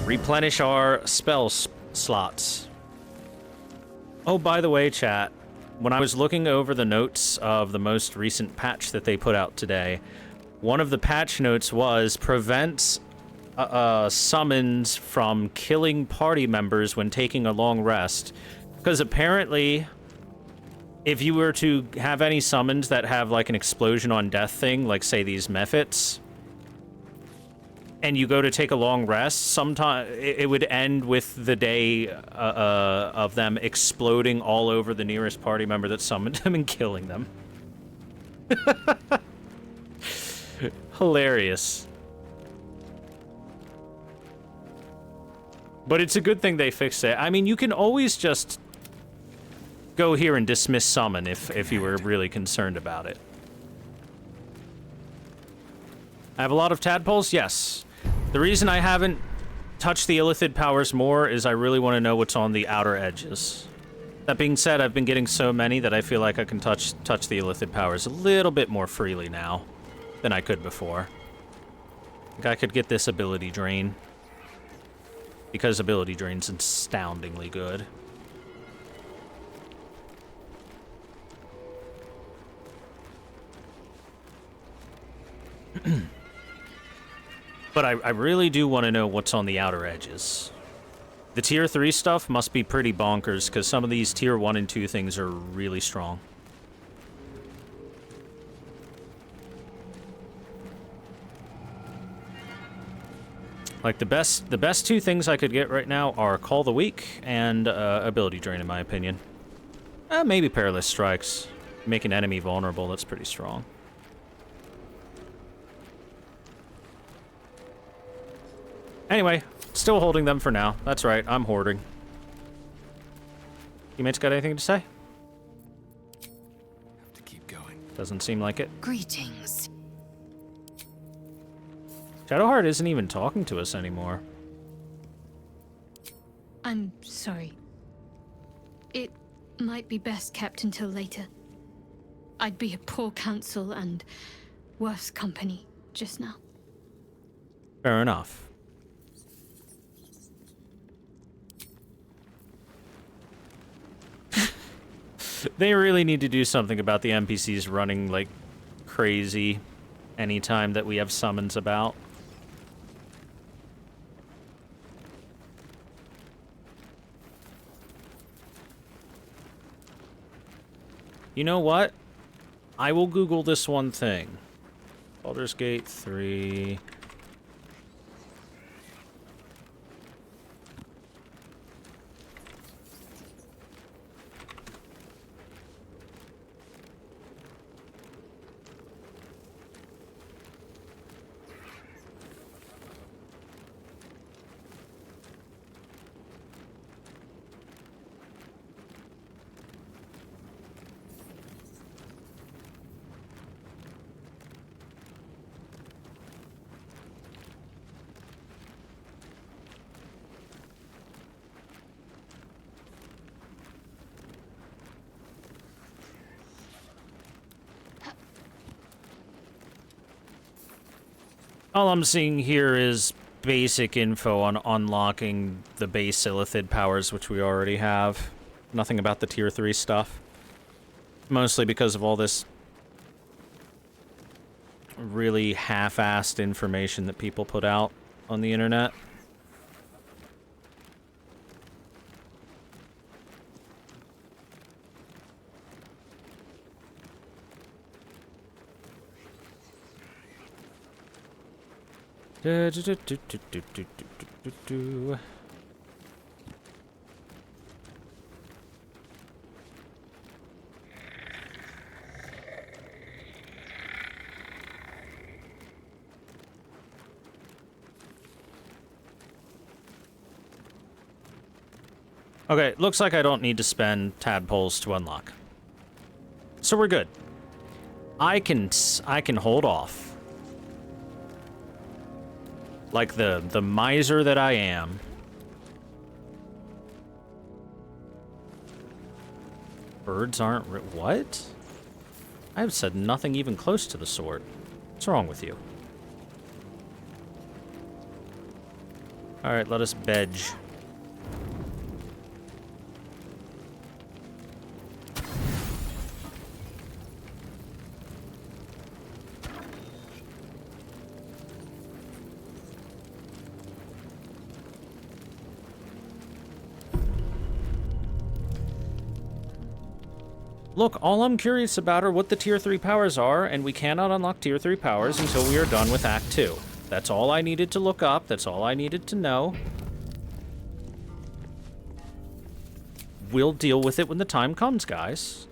replenish our slots. Oh, by the way, chat, when I was looking over the notes of the most recent patch that they put out today, one of the patch notes was prevents summons from killing party members when taking a long rest. Because apparently, if you were to have any summons that have like an explosion on death thing, like say these mephits, and you go to take a long rest, sometime it would end with the day of them exploding all over the nearest party member that summoned them and killing them. Hilarious. But it's a good thing they fixed it. I mean, you can always just go here and dismiss summon if you were really concerned about it. I have a lot of tadpoles? Yes. The reason I haven't touched the Illithid powers more is I really want to know what's on the outer edges. That being said, I've been getting so many that I feel like I can touch the Illithid powers a little bit more freely now than I could before. I think I could get this ability drain, because ability drain's astoundingly good. But I really do want to know what's on the outer edges. The tier 3 stuff must be pretty bonkers, because some of these tier 1 and 2 things are really strong. Like, the best two things I could get right now are Call the Weak and Ability Drain, in my opinion. Maybe Perilous Strikes. Make an enemy vulnerable, that's pretty strong. Anyway, still holding them for now. That's right, I'm hoarding. Teammates got anything to say? Have to keep going. Doesn't seem like it. Greetings. Shadowheart isn't even talking to us anymore. I'm sorry. It might be best kept until later. I'd be a poor counsel and worse company just now. Fair enough. They really need to do something about the NPCs running like crazy anytime that we have summons about. You know what? I will Google this one thing. Baldur's Gate 3... All I'm seeing here is basic info on unlocking the base Illithid powers, which we already have. Nothing about the tier 3 stuff. Mostly because of all this really half-assed information that people put out on the internet. Okay, looks like I don't need to spend tadpoles to unlock. So we're good. I can hold off. Like the miser that I am. Birds aren't what? I've said nothing even close to the sort. What's wrong with you? Alright, let us bedge. Look, all I'm curious about are what the Tier 3 powers are, and we cannot unlock Tier 3 powers until we are done with Act 2. That's all I needed to look up, that's all I needed to know. We'll deal with it when the time comes, guys.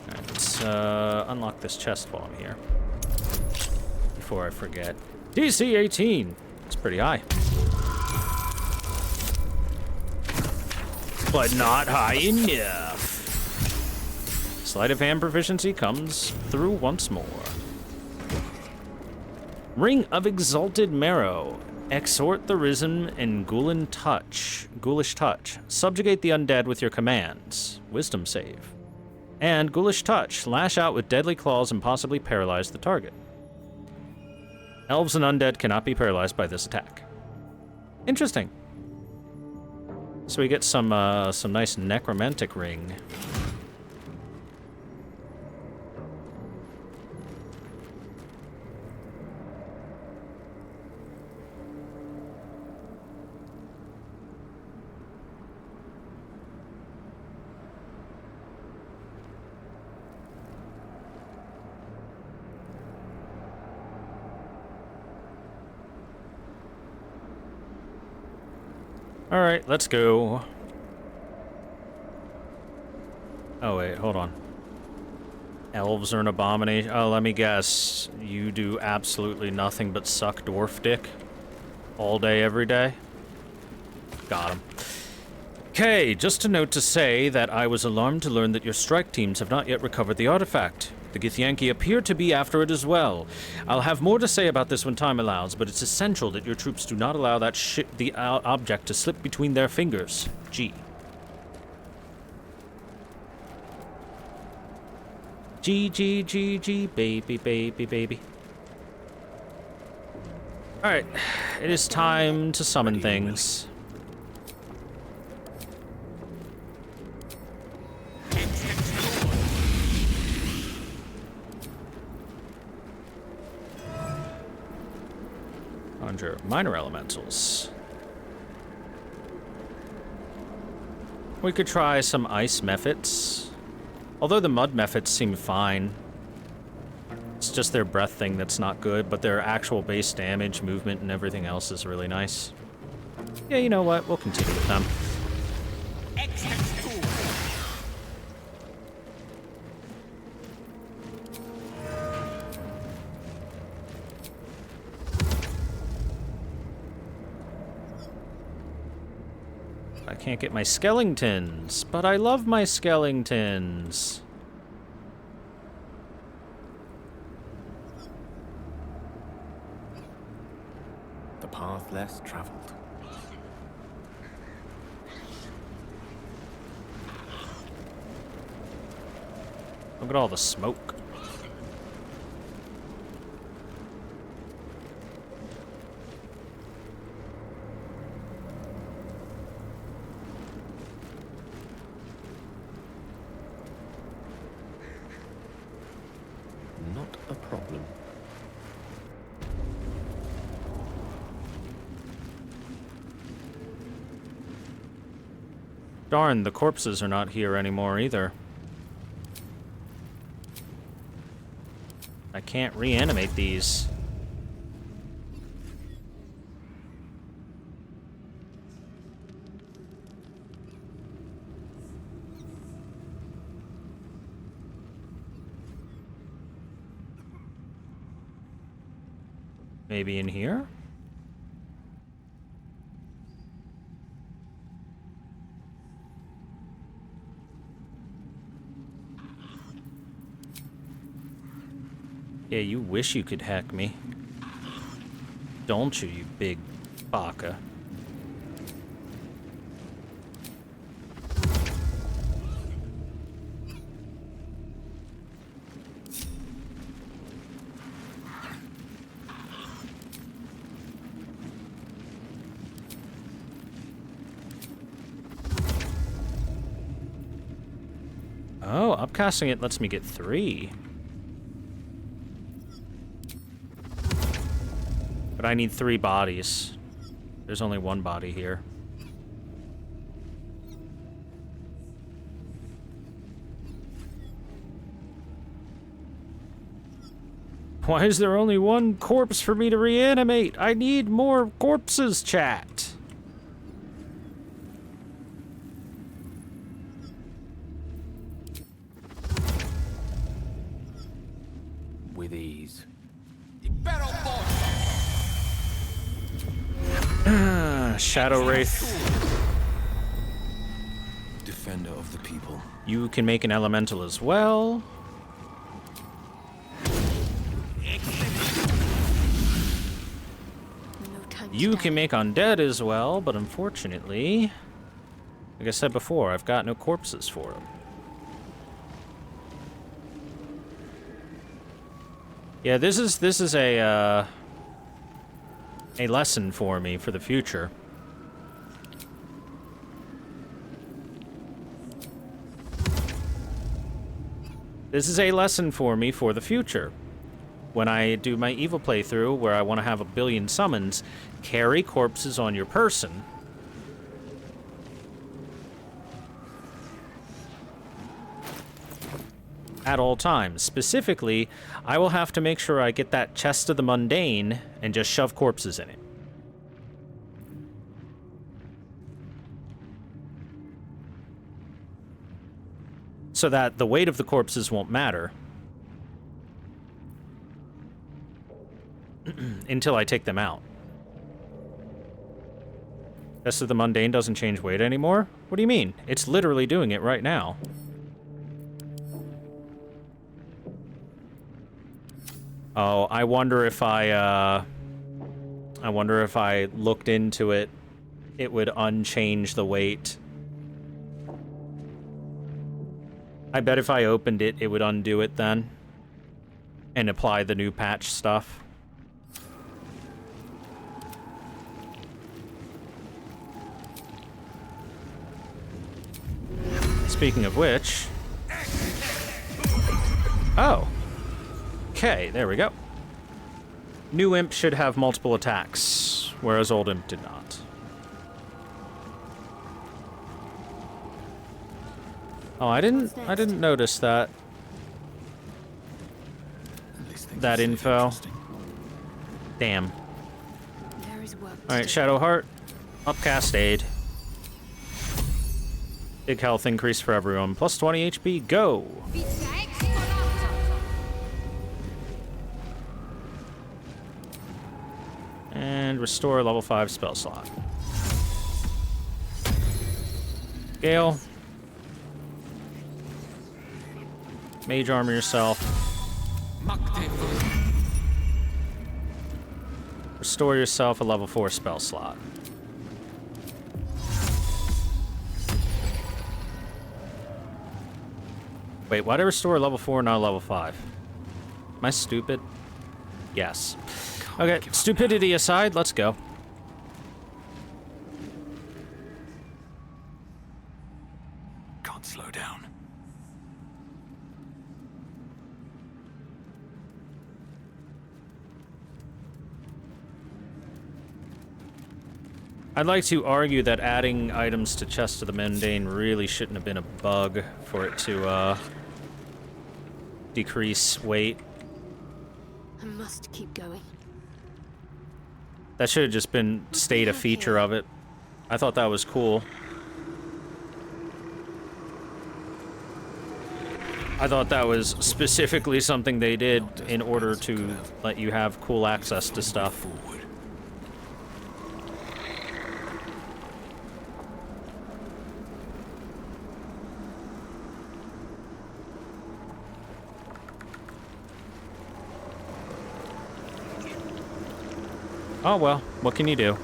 Alright, let's unlock this chest while I'm here. Before I forget. DC 18! It's pretty high. But not high enough. Sleight of hand proficiency comes through once more. Ring of Exalted Marrow. Exhort the Risen and Ghoulish Touch. Subjugate the undead with your commands. Wisdom save. And Ghoulish Touch. Lash out with deadly claws and possibly paralyze the target. Elves and undead cannot be paralyzed by this attack. Interesting. So we get some nice necromantic ring. All right, let's go. Oh, wait, hold on. Elves are an abomination. Oh, let me guess. You do absolutely nothing but suck dwarf dick all day, every day? Got him. Okay, just a note to say that I was alarmed to learn that your strike teams have not yet recovered the artifact. The Githyanki appear to be after it as well. I'll have more to say about this when time allows, but it's essential that your troops do not allow that object to slip between their fingers. G. G, G, G, G, baby, baby, baby. Alright, it is time to summon things. Conjure minor elementals. We could try some ice methods. Although the mud methods seem fine. It's just their breath thing that's not good, but their actual base damage, movement, and everything else is really nice. Yeah, you know what? We'll continue with them. I can't get my skeletons, but I love my skeletons. The path less traveled. Look at all the smoke. Not a problem. Darn, the corpses are not here anymore either. I can't reanimate these. Maybe in here? Yeah, you wish you could hack me. Don't you, you big baka. Oh, upcasting it lets me get 3. But I need 3 bodies. There's only 1 body here. Why is there only 1 corpse for me to reanimate? I need more corpses, chat. With ease. Shadow Wraith. Defender of the people. You can make an elemental as well. You can make undead as well, but unfortunately, like I said before, I've got no corpses for them. Yeah, this is a lesson for me for the future. This is a lesson for me for the future. When I do my evil playthrough, where I want to have a billion summons, carry corpses on your person. At all times. Specifically, I will have to make sure I get that chest of the mundane and just shove corpses in it. So that the weight of the corpses won't matter. Until I take them out. Chest of the mundane doesn't change weight anymore? What do you mean? It's literally doing it right now. Oh, I wonder if I looked into it, it would unchange the weight. I bet if I opened it, it would undo it then. And apply the new patch stuff. Speaking of which... Oh. Okay, there we go. New imp should have multiple attacks, whereas old imp did not. Oh, I didn't notice that. That info. Damn. Alright, Shadowheart. Upcast aid. Big health increase for everyone. Plus 20 HP, go! And restore level 5 spell slot. Gale. Mage armor yourself. Restore yourself a level 4 spell slot. Wait, why did I restore a level 4 and not a level 5? Am I stupid? Yes. Okay, stupidity aside, let's go. Can't slow down. I'd like to argue that adding items to Chest of the Mundane really shouldn't have been a bug for it to, decrease weight. I must keep going. That should have just been stayed a feature of it. I thought that was cool. I thought that was specifically something they did in order to let you have cool access to stuff. Oh well, what can you do?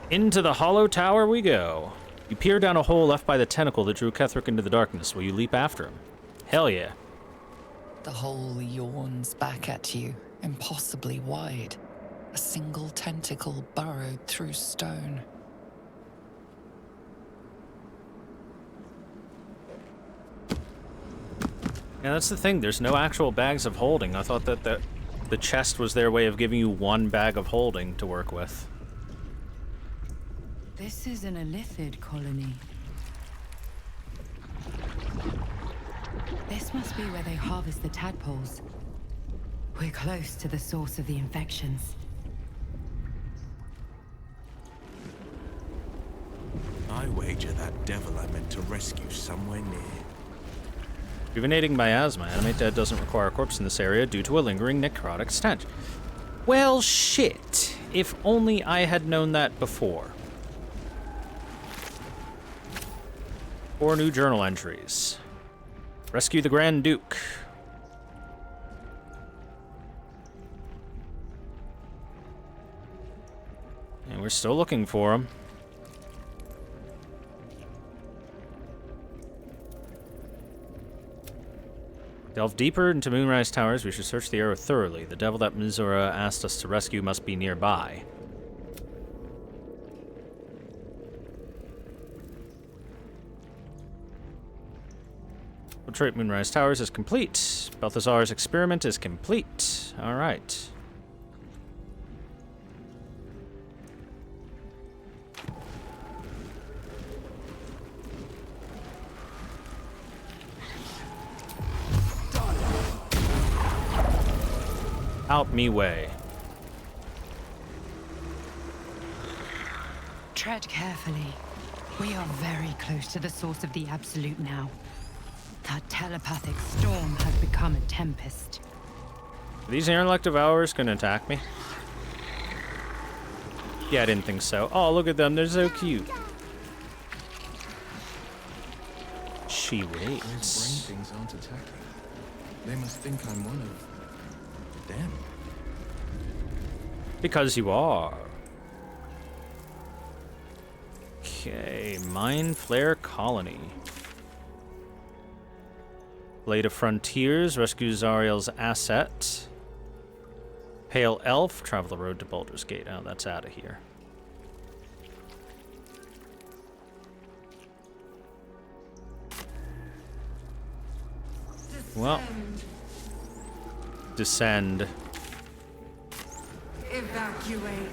Into the hollow tower we go. You peer down a hole left by the tentacle that drew Ketherick into the darkness. Will you leap after him? Hell yeah. The hole yawns back at you, impossibly wide. A single tentacle burrowed through stone. Yeah, that's the thing. There's no actual bags of holding. I thought that the chest was their way of giving you one bag of holding to work with. This is an Illithid colony. This must be where they harvest the tadpoles. We're close to the source of the infections. I wager that devil I meant to rescue somewhere near. Rejuvenating miasma. Animate dead doesn't require a corpse in this area due to a lingering necrotic stench. Well, shit. If only I had known that before. 4 new journal entries. Rescue the Grand Duke. And we're still looking for him. Delve deeper into Moonrise Towers. We should search the area thoroughly. The devil that Mizora asked us to rescue must be nearby. Infiltrate Moonrise Towers is complete. Balthazar's experiment is complete. Alright. Out me way. Tread carefully. We are very close to the source of the Absolute now. That telepathic storm has become a tempest. Are these intellect devourers gonna attack me? Yeah, I didn't think so. Oh, look at them. They're so cute. She Those brain waits. things aren't attacking. They must think I'm one of them. Because you are. Okay, Mind Flare Colony. Blade of Frontiers rescues Zariel's asset. Pale Elf, travel the road to Baldur's Gate. Oh, that's out of here. Well, descend. Evacuate.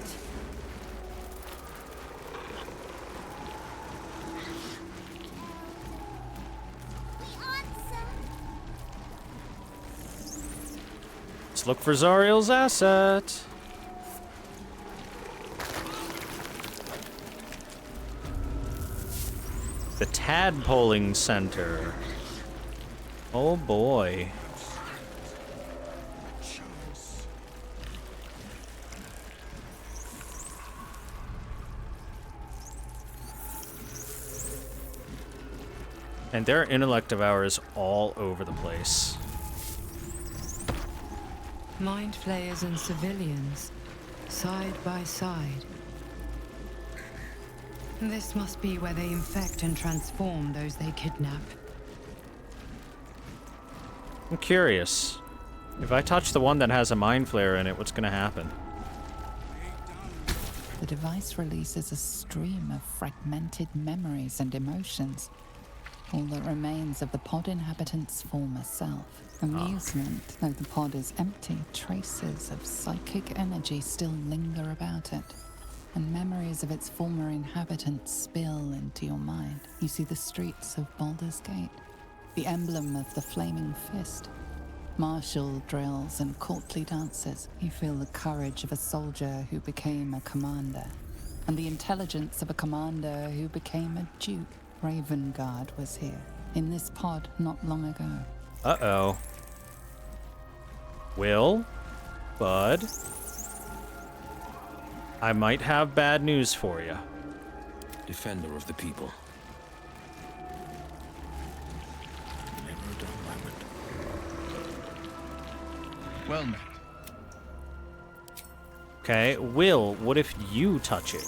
Let's look for Zariel's asset. The Tadpoling Center. Oh boy. And there are intellect devourers all over the place. Mind flayers and civilians, side by side. This must be where they infect and transform those they kidnap. I'm curious. If I touch the one that has a mind flare in it, what's gonna happen? The device releases a stream of fragmented memories and emotions. All that remains of the pod inhabitant's former self. Amusement, though the pod is empty, traces of psychic energy still linger about it. And memories of its former inhabitants spill into your mind. You see the streets of Baldur's Gate, the emblem of the flaming fist. Martial drills and courtly dances. You feel the courage of a soldier who became a commander. And the intelligence of a commander who became a duke. Ravengard was here, in this pod not long ago. Uh-oh. Will? Bud? I might have bad news for you. Defender of the people. Never a dull moment. Well met. Okay, Will, what if you touch it?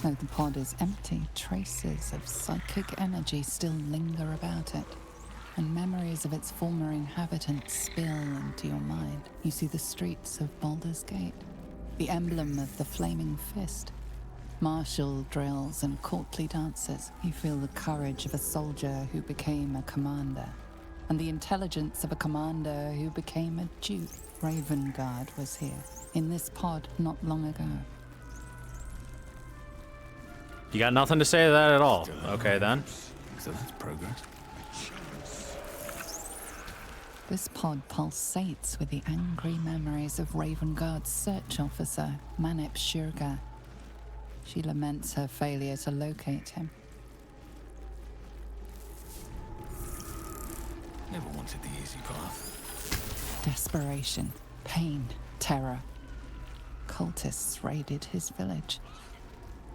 Though the pod is empty, traces of psychic energy still linger about it. And memories of its former inhabitants spill into your mind. You see the streets of Baldur's Gate, the emblem of the flaming fist. Martial drills and courtly dances. You feel the courage of a soldier who became a commander. and the intelligence of a commander who became a duke. Ravengard was here, in this pod not long ago. You got nothing to say to that at all. Okay, then. So that's progress. This pod pulsates with the angry memories of Ravengard's search officer, Manip Shurga. She laments her failure to locate him. Never wanted the easy path. Desperation, pain, terror. Cultists raided his village.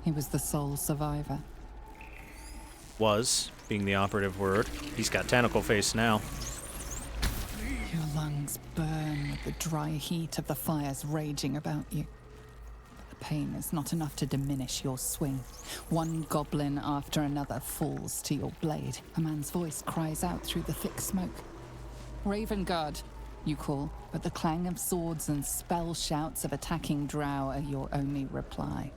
He was the sole survivor. Was, being the operative word. He's got tentacle face now. Your lungs burn with the dry heat of the fires raging about you. The pain is not enough to diminish your swing. One goblin after another falls to your blade. A man's voice cries out through the thick smoke. Ravengard, you call, but the clang of swords and spell shouts of attacking drow are your only reply.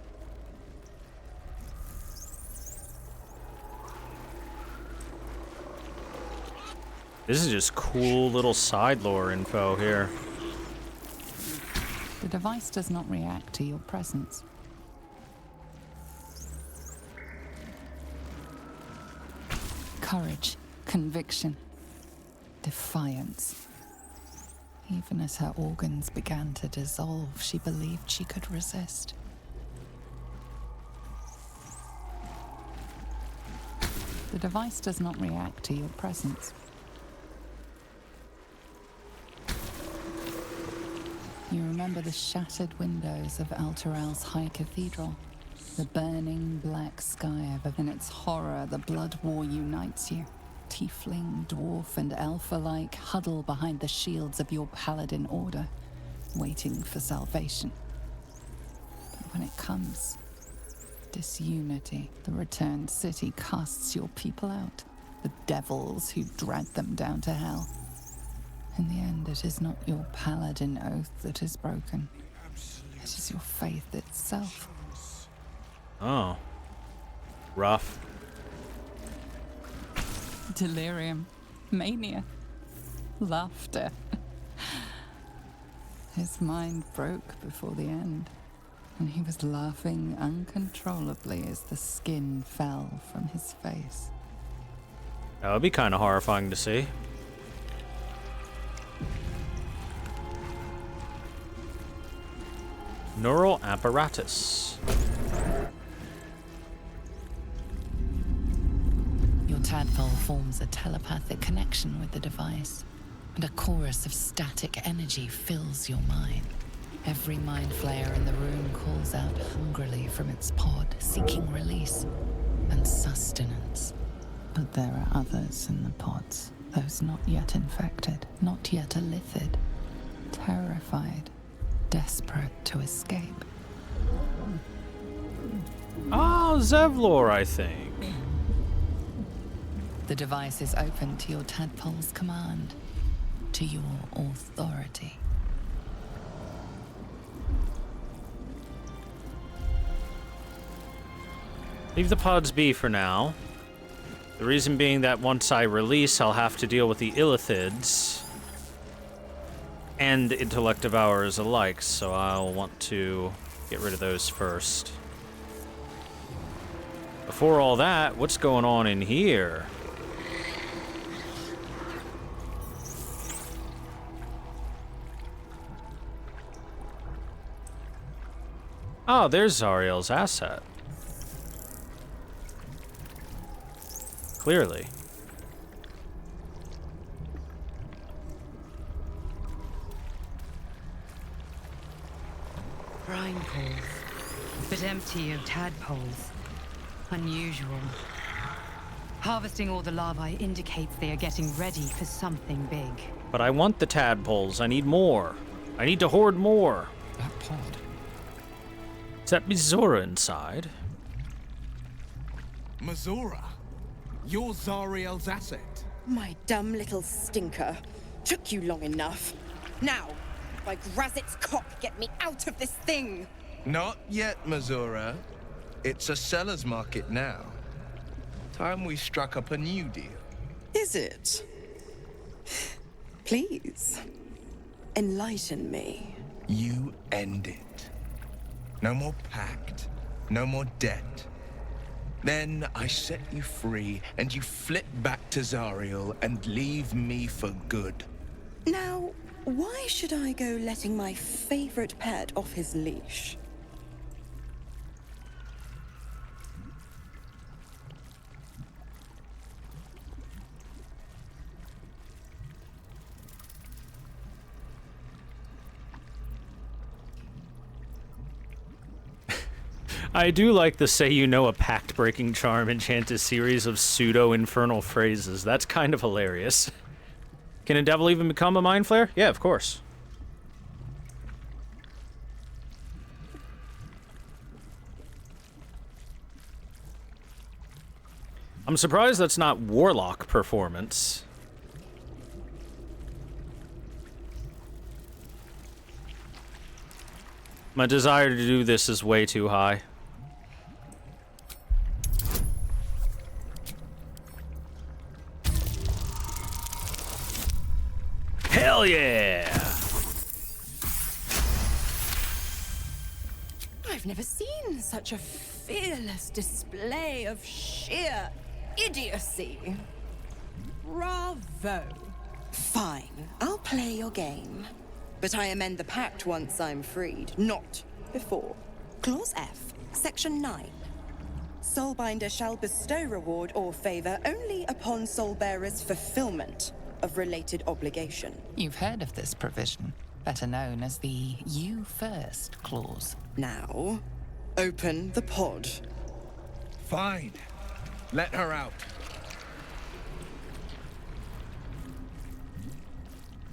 This is just cool little side lore info here. The device does not react to your presence. Courage, conviction, defiance. Even as her organs began to dissolve, she believed she could resist. The device does not react to your presence. You remember the shattered windows of Alteral's High Cathedral, the burning black sky in its horror. The blood war unites you. Tiefling, dwarf, and elf alike huddle behind the shields of your paladin order, waiting for salvation. But when it comes, disunity, the returned city casts your people out, the devils who dragged them down to hell. In the end, it is not your paladin oath that is broken. It is your faith itself. Oh. Rough. Delirium, mania, laughter. His mind broke before the end, and he was laughing uncontrollably as the skin fell from his face. That would be kind of horrifying to see. Neural apparatus. Your tadpole forms a telepathic connection with the device, and a chorus of static energy fills your mind. Every mind flayer in the room calls out hungrily from its pod, seeking release and sustenance. But there are others in the pods, those not yet infected, not yet illithid, terrified, desperate to escape. Oh, Zevlor, I think. The device is open to your tadpole's command, to your authority. Leave the pods be for now. The reason being that once I release, I'll have to deal with the Illithids and Intellect Devourers alike, so I'll want to get rid of those first. Before all that, what's going on in here? Oh, there's Zariel's asset. Clearly. Brine pools, but empty of tadpoles. Unusual. Harvesting all the larvae indicates they are getting ready for something big. But I want the tadpoles. I need more. I need to hoard more. That pod. Is that Mizora inside? Mazora? You're Zariel's asset. My dumb little stinker. Took you long enough. Now, by Grazit's cock, get me out of this thing! Not yet, Mazora. It's a seller's market now. Time we struck up a new deal. Is it? Please, enlighten me. You end it. No more pact, no more debt. Then I set you free, and you flip back to Zariel and leave me for good. Now, why should I go letting my favorite pet off his leash? I do like the say you know a pact-breaking charm enchant a series of pseudo-infernal phrases. That's kind of hilarious. Can a devil even become a mind flayer? Yeah, of course. I'm surprised that's not warlock performance. My desire to do this is way too high. Hell yeah! I've never seen such a fearless display of sheer idiocy. Bravo. Fine, I'll play your game. But I amend the pact once I'm freed, not before. Clause F, Section 9. Soulbinder shall bestow reward or favor only upon Soulbearer's fulfillment of related obligation. You've heard of this provision, better known as the You First clause. Now, open the pod. Fine. Let her out.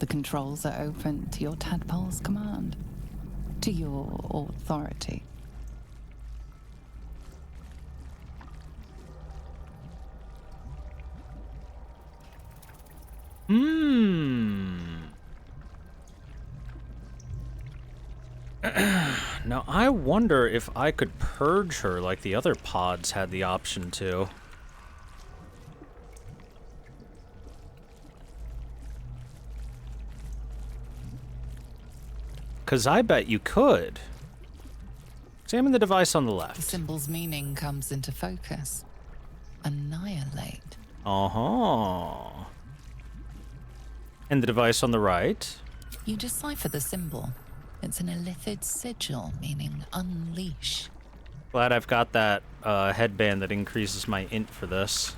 The controls are open to your tadpole's command, to your authority. Now, I wonder if I could purge her like the other pods had the option to. Because I bet you could. Examine the device on the The left. symbol's meaning comes into focus. Annihilate. Uh-huh. And the device on the right? You decipher the symbol. It's an Illithid sigil, meaning unleash. Glad I've got that headband that increases my int for this.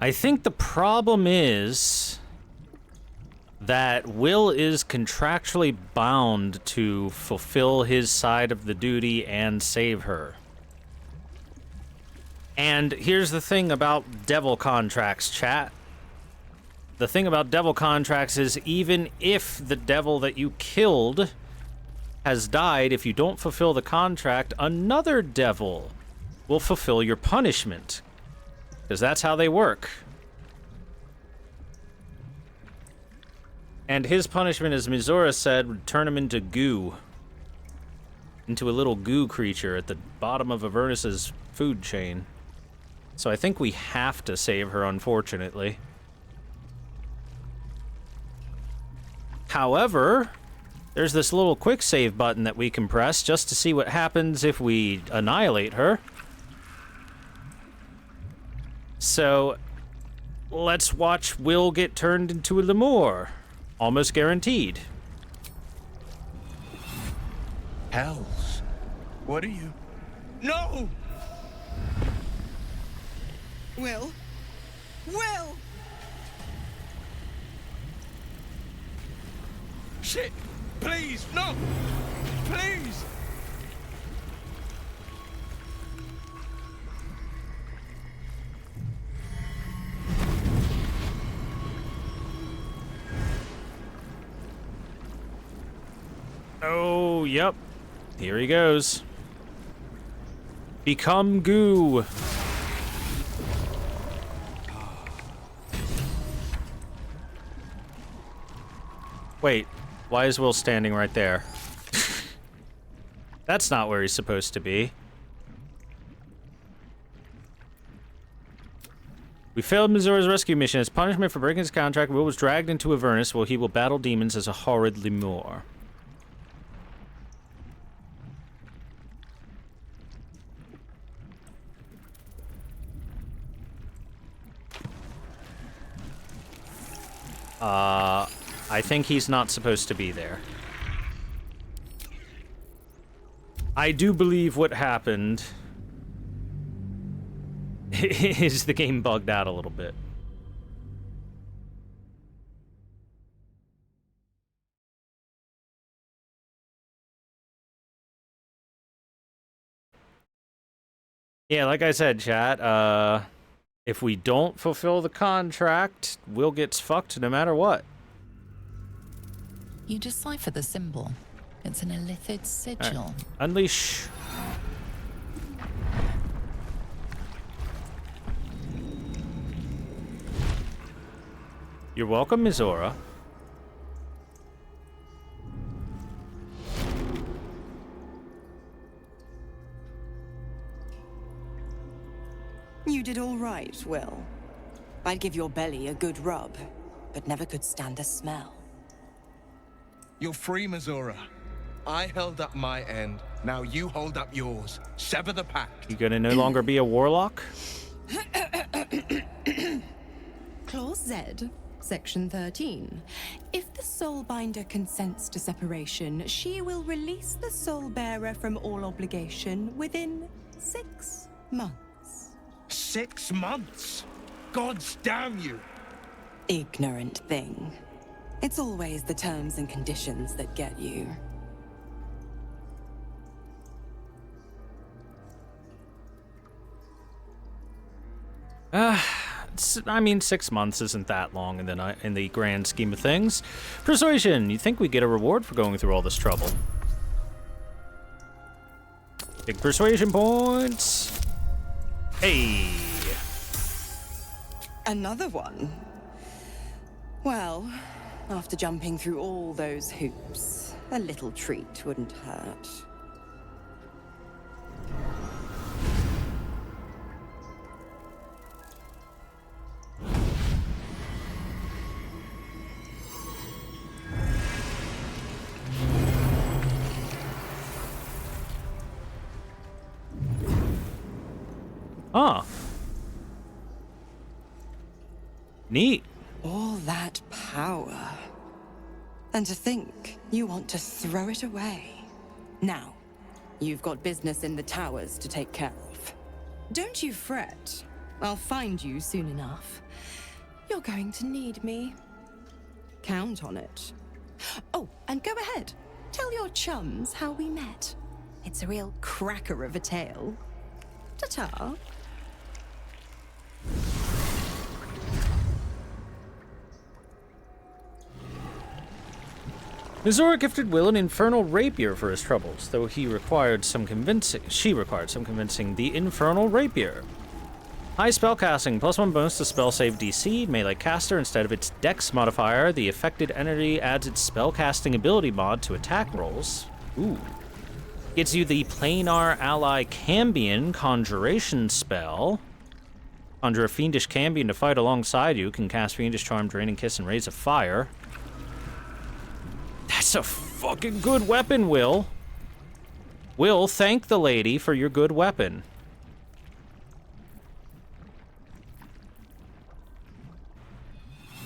I think the problem is that Will is contractually bound to fulfill his side of the duty and save her. And here's the thing about devil contracts, chat. The thing about devil contracts is even if the devil that you killed has died, if you don't fulfill the contract, another devil will fulfill your punishment. Because that's how they work. And his punishment, as Mizora said, would turn him into goo. Into a little goo creature at the bottom of Avernus's food chain. So I think we have to save her, unfortunately. However, there's this little quick save button that we can press just to see what happens if we annihilate her. So, let's watch Will get turned into a lemur. Almost guaranteed. Hells. What are you? No! Will? Will! Shit! Please, no! Please! yep. Here he goes. Become goo. Wait, why is Will standing right there? That's not where he's supposed to be. We failed Missouri's rescue mission. As punishment for breaking his contract, Will was dragged into Avernus where he will battle demons as a horrid lemur. I think he's not supposed to be there. I do believe what happened is the game bugged out a little bit. Yeah, like I said, chat, if we don't fulfill the contract, Will gets fucked no matter what. You decipher the symbol. It's an Illithid sigil. Right. Unleash. You're welcome, Mizora. You did all right, Will. I'd give your belly a good rub, but never could stand the smell. You're free, Missoura. I held up my end. Now you hold up yours. Sever the pact. You gonna no longer be a warlock? Clause Z, Section 13. If the Soulbinder consents to separation, she will release the Soul Bearer from all obligation within 6 months. 6 months? Gods damn you! Ignorant thing. It's always the terms and conditions that get you. I mean, 6 months isn't that long in the grand scheme of things. Persuasion, you think we get a reward for going through all this trouble? Big persuasion points. Hey. Another one? Well, after jumping through all those hoops, a little treat wouldn't hurt. Ah. Neat. All that power. And to think you want to throw it away. Now, you've got business in the towers to take care of. Don't you fret. I'll find you soon enough. You're going to need me. Count on it. Oh, and go ahead. Tell your chums how we met. It's a real cracker of a tale. Ta-ta. Mizora gifted Will an infernal rapier for his troubles, though she required some convincing. The infernal rapier. High spellcasting, +1 bonus to spell save DC. Melee caster, instead of its dex modifier, the affected entity adds its spellcasting ability mod to attack rolls. Ooh. Gives you the planar ally Cambion conjuration spell. Conjure a fiendish Cambion to fight alongside you. Can cast Fiendish Charm, Draining Kiss, and Raise of Fire. That's a fucking good weapon, Will. Will, thank the lady for your good weapon.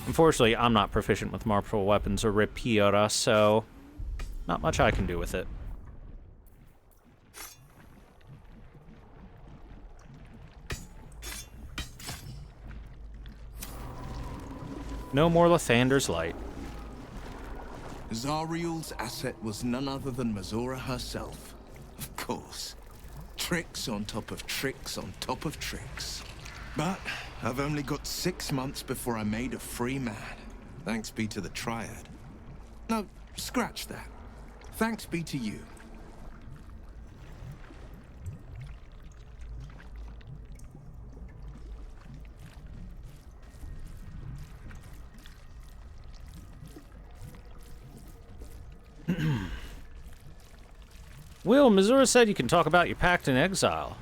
Unfortunately, I'm not proficient with martial weapons or rapiera, so not much I can do with it. No more Lathander's Light. Zariel's asset was none other than Missoura herself. Of course. Tricks on top of tricks on top of tricks. But I've only got 6 months before I'm made a free man. Thanks be to the Triad. No, scratch that. Thanks be to you. Will, Missouri said you can talk about your pact in exile.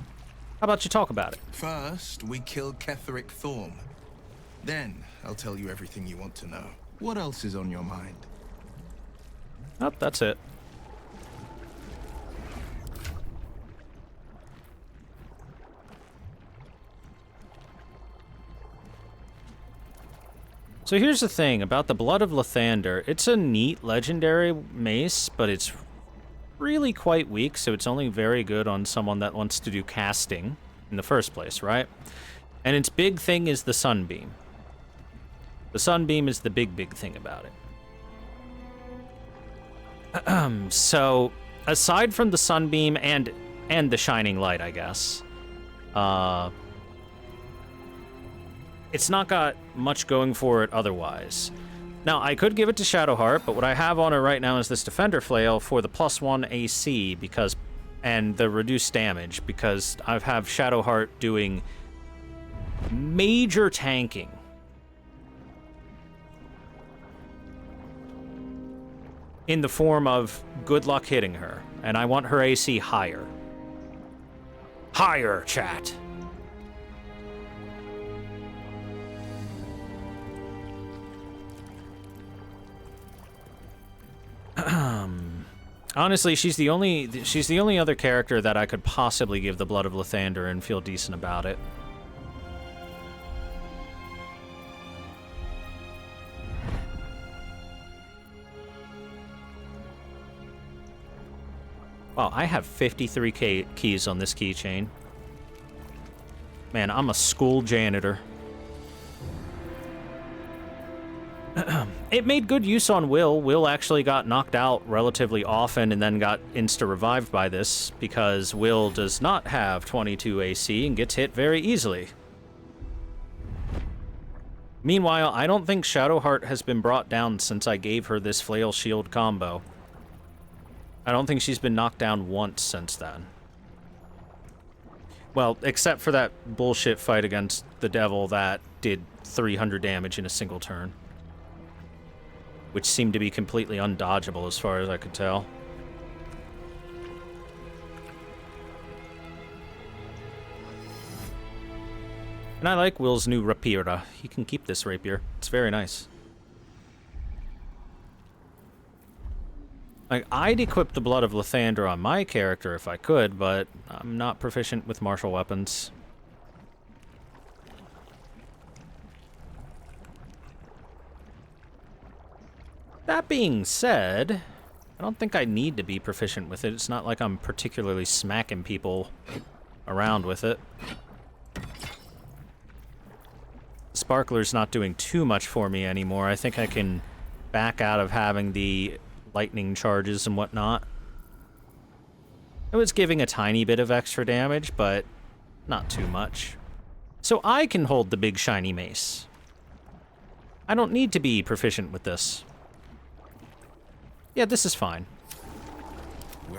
How about you talk about it? First, we kill Ketheric Thorm. Then, I'll tell you everything you want to know. What else is on your mind? Oh, that's it. So here's the thing about the Blood of Lathander. It's a neat legendary mace, but it's really quite weak, so it's only very good on someone that wants to do casting in the first place, right? And its big thing is the Sunbeam. The Sunbeam is the big thing about it. So, aside from the Sunbeam and the Shining Light, I guess, it's not got much going for it otherwise. Now, I could give it to Shadowheart, but what I have on her right now is this Defender Flail for the +1 AC and the reduced damage, because I have Shadowheart doing major tanking. In the form of good luck hitting her, and I want her AC higher. Higher, chat! Honestly, she's the only other character that I could possibly give the Blood of Lathander and feel decent about it. Wow, I have 53 keys on this keychain. Man, I'm a school janitor. It made good use on Will. Will actually got knocked out relatively often and then got insta-revived by this, because Will does not have 22 AC and gets hit very easily. Meanwhile, I don't think Shadowheart has been brought down since I gave her this Flail Shield combo. I don't think she's been knocked down once since then. Well, except for that bullshit fight against the devil that did 300 damage in a single turn. Which seemed to be completely undodgeable as far as I could tell. And I like Will's new rapier. He can keep this rapier. It's very nice. Like, I'd equip the Blood of Lathander on my character if I could, but I'm not proficient with martial weapons. That being said, I don't think I need to be proficient with it. It's not like I'm particularly smacking people around with it. Sparkler's not doing too much for me anymore. I think I can back out of having the lightning charges and whatnot. It was giving a tiny bit of extra damage, but not too much. So I can hold the big shiny mace. I don't need to be proficient with this. Yeah, this is fine.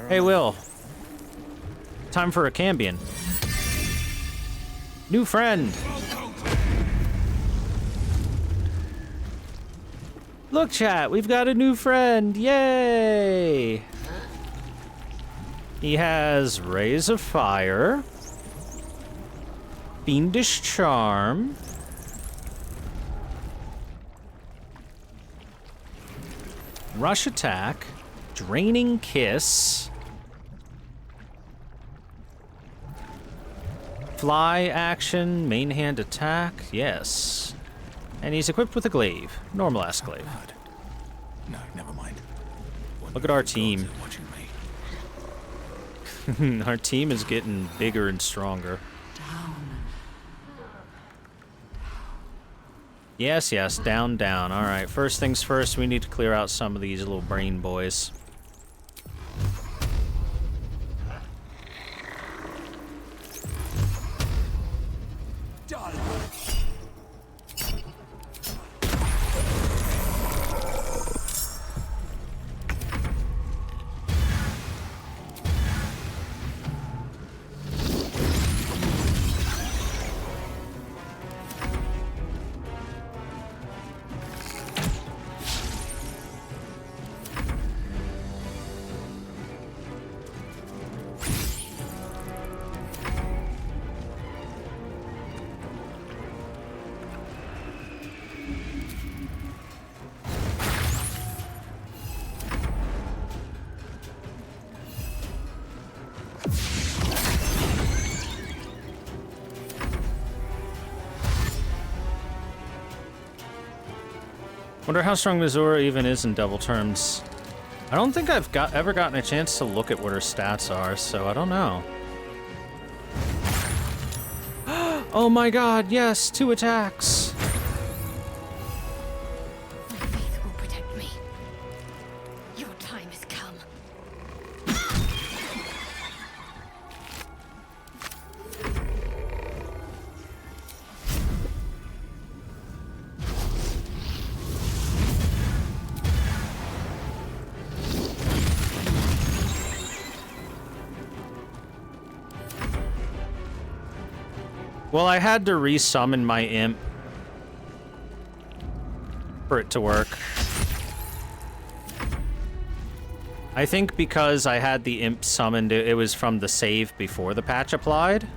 Hey, Will. Time for a Cambion. New friend. Look, chat, we've got a new friend. Yay! He has Rays of Fire, Fiendish Charm, Rush Attack, Draining Kiss, Fly Action, Main Hand Attack, yes. And he's equipped with a glaive. Normal-ass glaive. No, never mind. Look at our team. Our team is getting bigger and stronger. Yes, yes, down, down. Alright, first things first, we need to clear out some of these little brain boys. Wonder how strong Mizora even is in double terms. I don't think I've ever gotten a chance to look at what her stats are, so I don't know. Oh my god, yes, 2 attacks! My faith will protect me. Your time has come. Well, I had to resummon my imp for it to work. I think because I had the imp summoned, it was from the save before the patch applied.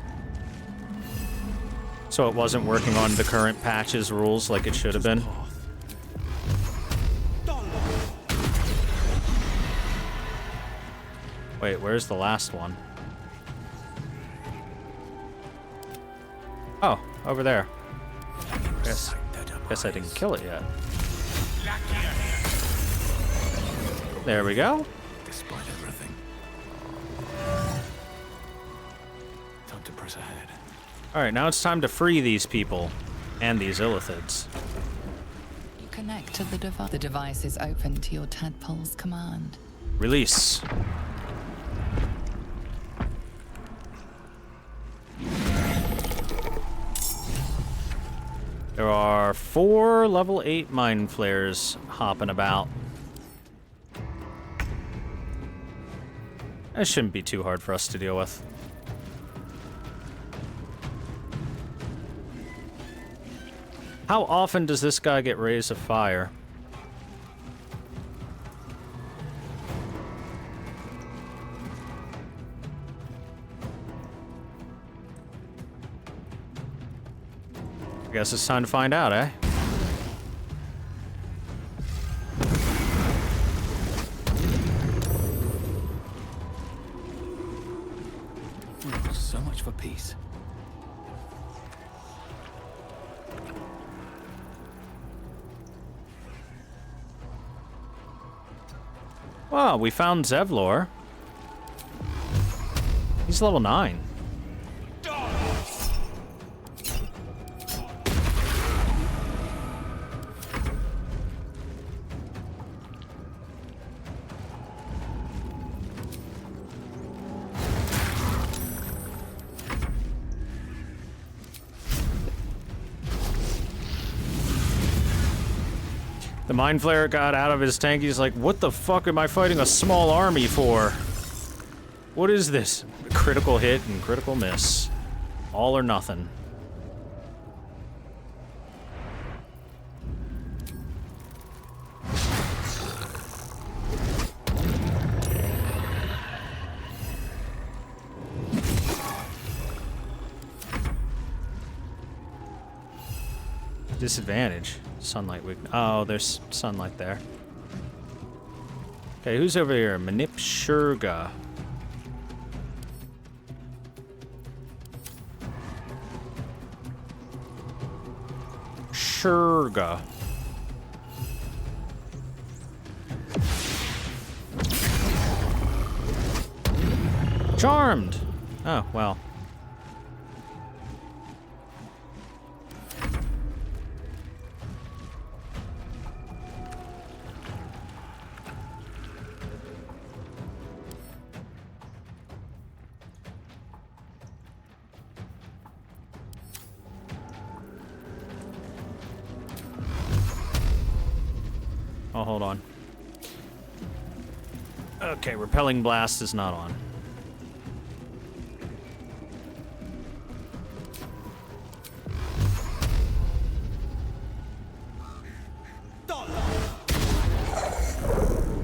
So it wasn't working on the current patch's rules like it should have been. Wait, where's the last one? Oh, over there. Guess I didn't kill it yet. There we go. Despite everything. Time to press ahead. Alright, now it's time to free these people. And these Illithids. You connect to the device. The device is open to your tadpole's command. Release. There are 4 level 8 mind flares hopping about. That shouldn't be too hard for us to deal with. How often does this guy get Rays of Fire? I guess it's time to find out, eh? So much for peace. Wow, we found Zevlor. He's level 9. The Mind Flayer got out of his tank. He's like, what the fuck am I fighting a small army for? What is this? Critical hit and critical miss. All or nothing. Disadvantage. Sunlight weakness. Oh, there's sunlight there. Okay, who's over here? Manip Shurga. Shurga. Charmed! Oh, well. Oh, hold on. Okay, Repelling Blast is not on.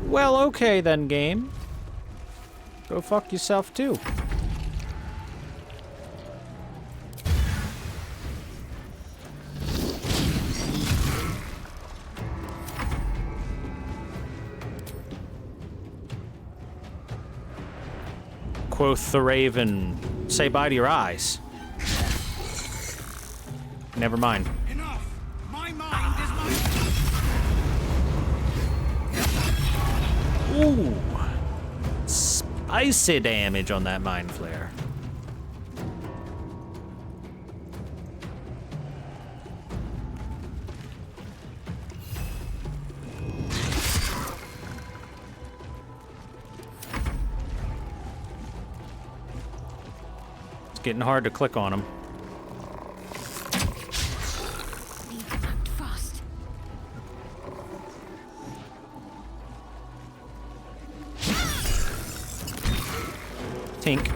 Well, okay then, game. Go fuck yourself too. Quoth the raven, say bye to your eyes. Never mind. Enough! My mind is my... Ooh. Spicy damage on that Mind Flare. It's getting hard to click on them. Need to act fast. Tink.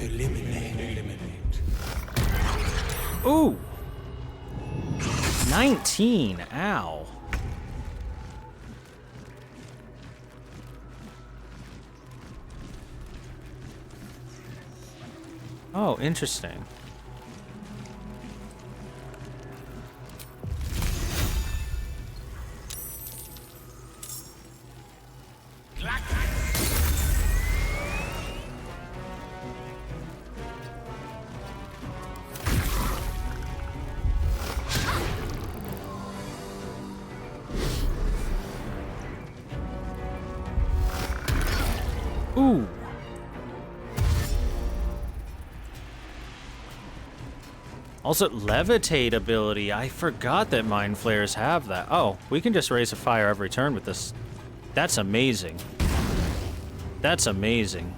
Eliminate. Ooh. 19. Ow. Oh, interesting. Ooh. Also, levitate ability. I forgot that Mind Flayers have that. Oh, we can just raise a fire every turn with this. That's amazing. That's amazing.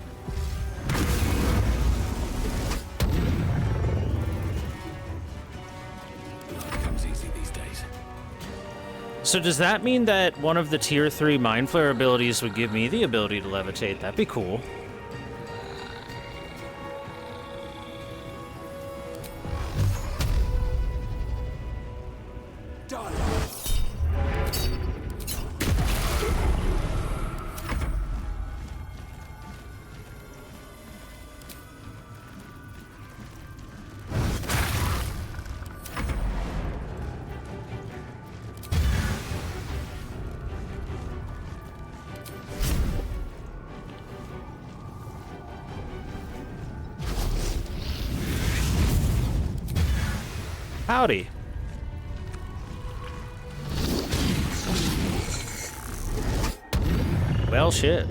Life comes easy these days. So does that mean that one of the tier 3 Mind Flare abilities would give me the ability to levitate? That'd be cool. Howdy. Well, shit.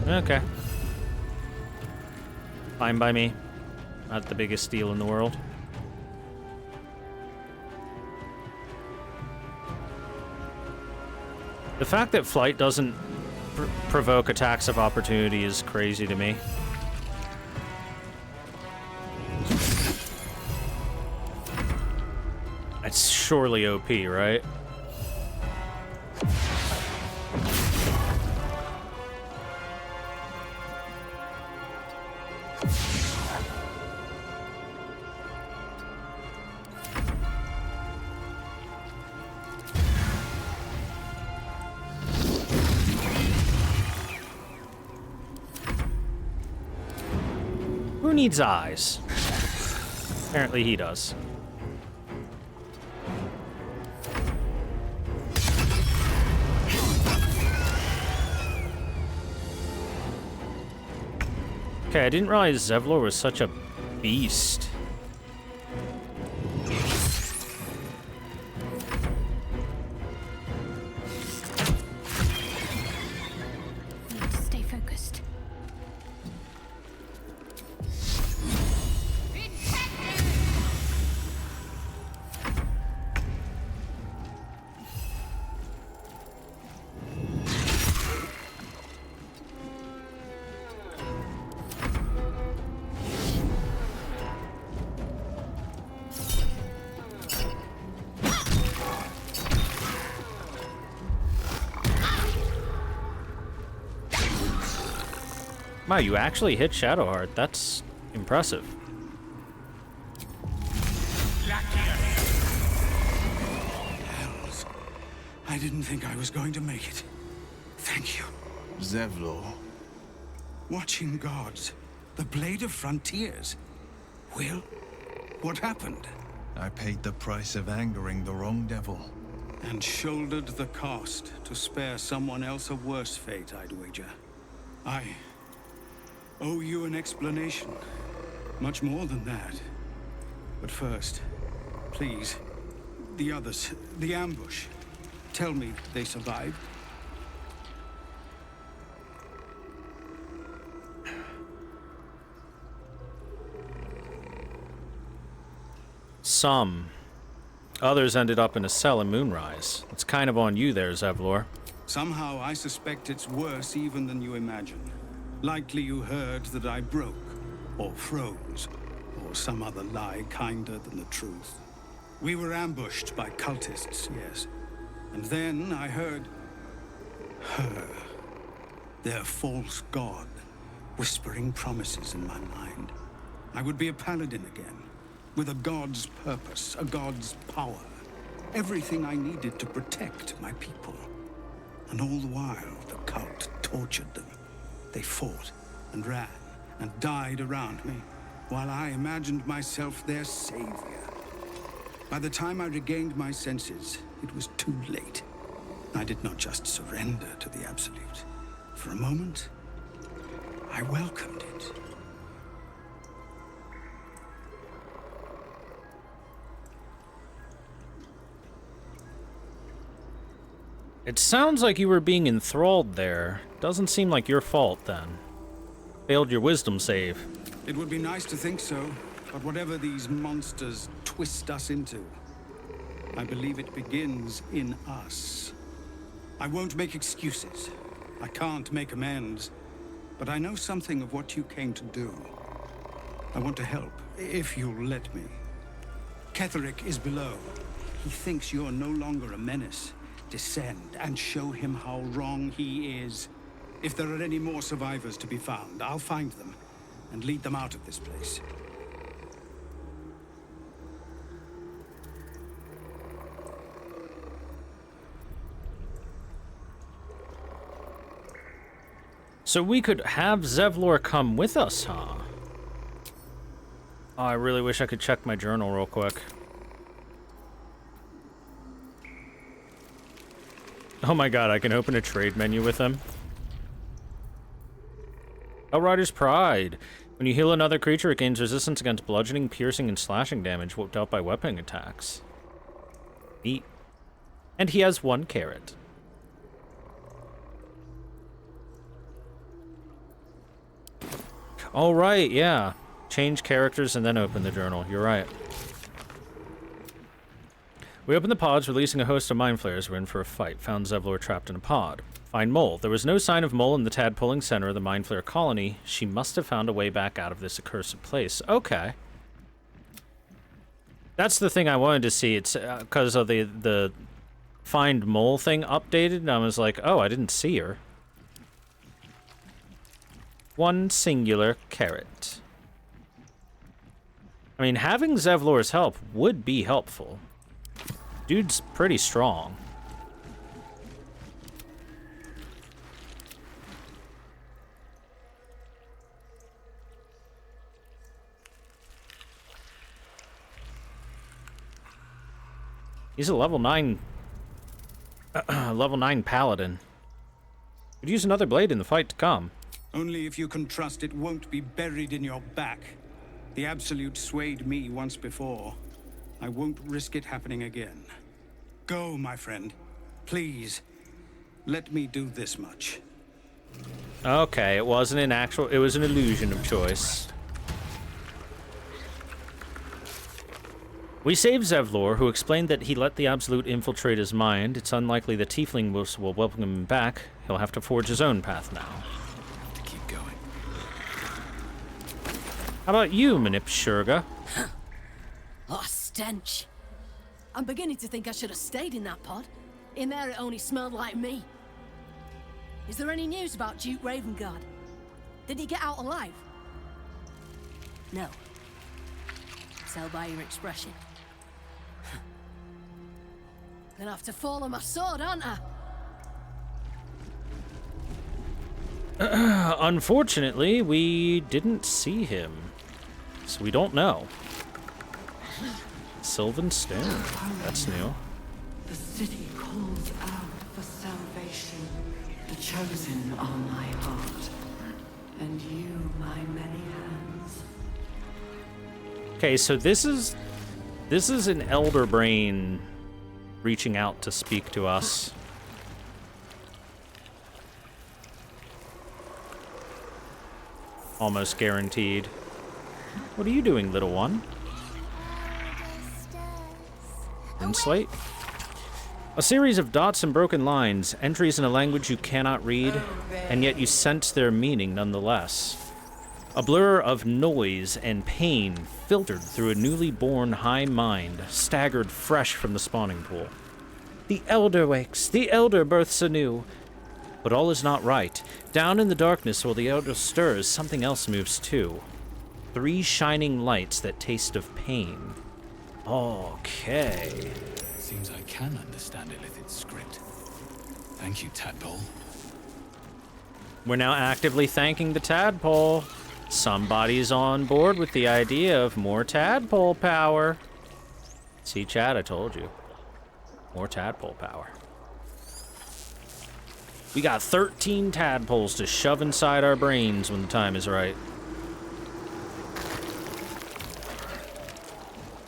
Okay. Fine by me. Not the biggest deal in the world. The fact that flight doesn't provoke attacks of opportunity is crazy to me. It's surely OP, right? Who needs eyes? Apparently he does. Okay, I didn't realize Zevlor was such a beast. Need to stay focused. Wow, you actually hit Shadowheart. That's impressive. Hells. I didn't think I was going to make it. Thank you. Zevlor, Watching gods. The Blade of Frontiers. Will, what happened? I paid the price of angering the wrong devil. And shouldered the cost to spare someone else a worse fate, I'd wager. I owe you an explanation. Much more than that. But first, please, the others, the ambush. Tell me they survived. Some. Others ended up in a cell in Moonrise. It's kind of on you there, Zevlor. Somehow I suspect it's worse even than you imagine. Likely you heard that I broke, or froze, or some other lie kinder than the truth. We were ambushed by cultists, yes. And then I heard her, their false god, whispering promises in my mind. I would be a paladin again, with a god's purpose, a god's power. Everything I needed to protect my people. And all the while, the cult tortured them. They fought and ran and died around me, while I imagined myself their savior. By the time I regained my senses, it was too late. I did not just surrender to the Absolute. For a moment, I welcomed it. It sounds like you were being enthralled there. Doesn't seem like your fault, then. Failed your wisdom save. It would be nice to think so, but whatever these monsters twist us into, I believe it begins in us. I won't make excuses. I can't make amends, but I know something of what you came to do. I want to help, if you'll let me. Ketherick is below. He thinks you're no longer a menace. Descend and show him how wrong he is. If there are any more survivors to be found, I'll find them and lead them out of this place. So we could have Zevlor come with us, huh? Oh, I really wish I could check my journal real quick. Oh my god, I can open a trade menu with him. Outrider's Pride. When you heal another creature, it gains resistance against bludgeoning, piercing, and slashing damage dealt by weapon attacks. Neat. And he has 1 carrot. Oh, right, yeah. Change characters and then open the journal. You're right. We opened the pods, releasing a host of mind flayers. We're in for a fight. Found Zevlor trapped in a pod. Find Mole. There was no sign of Mole in the tadpoling center of the mind flayer colony. She must have found a way back out of this accursed place. Okay. That's the thing I wanted to see. It's because of the Find Mole thing updated, and I was like, oh, I didn't see her. 1 singular carrot. I mean, having Zevlor's help would be helpful. Dude's pretty strong. He's a level 9 level 9 paladin. Could use another blade in the fight to come. Only if you can trust it won't be buried in your back. The Absolute swayed me once before. I won't risk it happening again. Go, my friend. Please. Let me do this much. Okay, it wasn't an actual... It was an illusion of choice. We saved Zevlor, who explained that he let the Absolute infiltrate his mind. It's unlikely the Tiefling will welcome him back. He'll have to forge his own path now. Have to keep going. How about you, Manip Shurga? Oh, stench. I'm beginning to think I should have stayed in that pod. In there it only smelled like me. Is there any news about Duke Ravengard? Did he get out alive? No. Tell by your expression. Gonna have to fall on my sword, aren't I? Unfortunately, we didn't see him, so we don't know. Sylvan Stone. That's new. The city calls out for salvation. The chosen are my heart, and you my many hands. Okay, so this is an elder brain reaching out to speak to us. Almost guaranteed. What are you doing, little one? Slate. A series of dots and broken lines, entries in a language you cannot read, and yet you sense their meaning nonetheless. A blur of noise and pain filtered through a newly born high mind, staggered fresh from the spawning pool. The elder wakes, the elder births anew. But all is not right. Down in the darkness while the elder stirs, something else moves too. 3 shining lights that taste of pain. Okay. Seems I can understand Illithid's script. Thank you, Tadpole. We're now actively thanking the tadpole. Somebody's on board with the idea of more tadpole power. See, Chad, I told you. More tadpole power. We got 13 tadpoles to shove inside our brains when the time is right.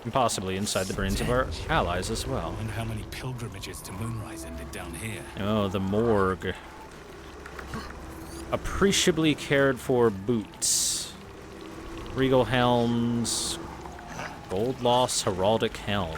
And possibly inside the brains of our allies as well. And how many pilgrimages to Moonrise ended down here? Oh, the morgue. Appreciably cared for boots. Regal helms. Gold Loss heraldic helm.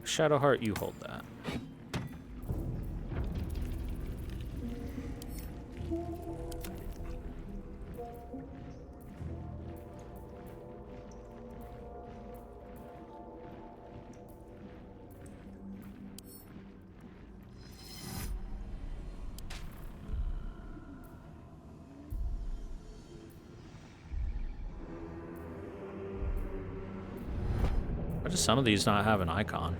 Shadowheart, you hold that. Why do some of these not have an icon?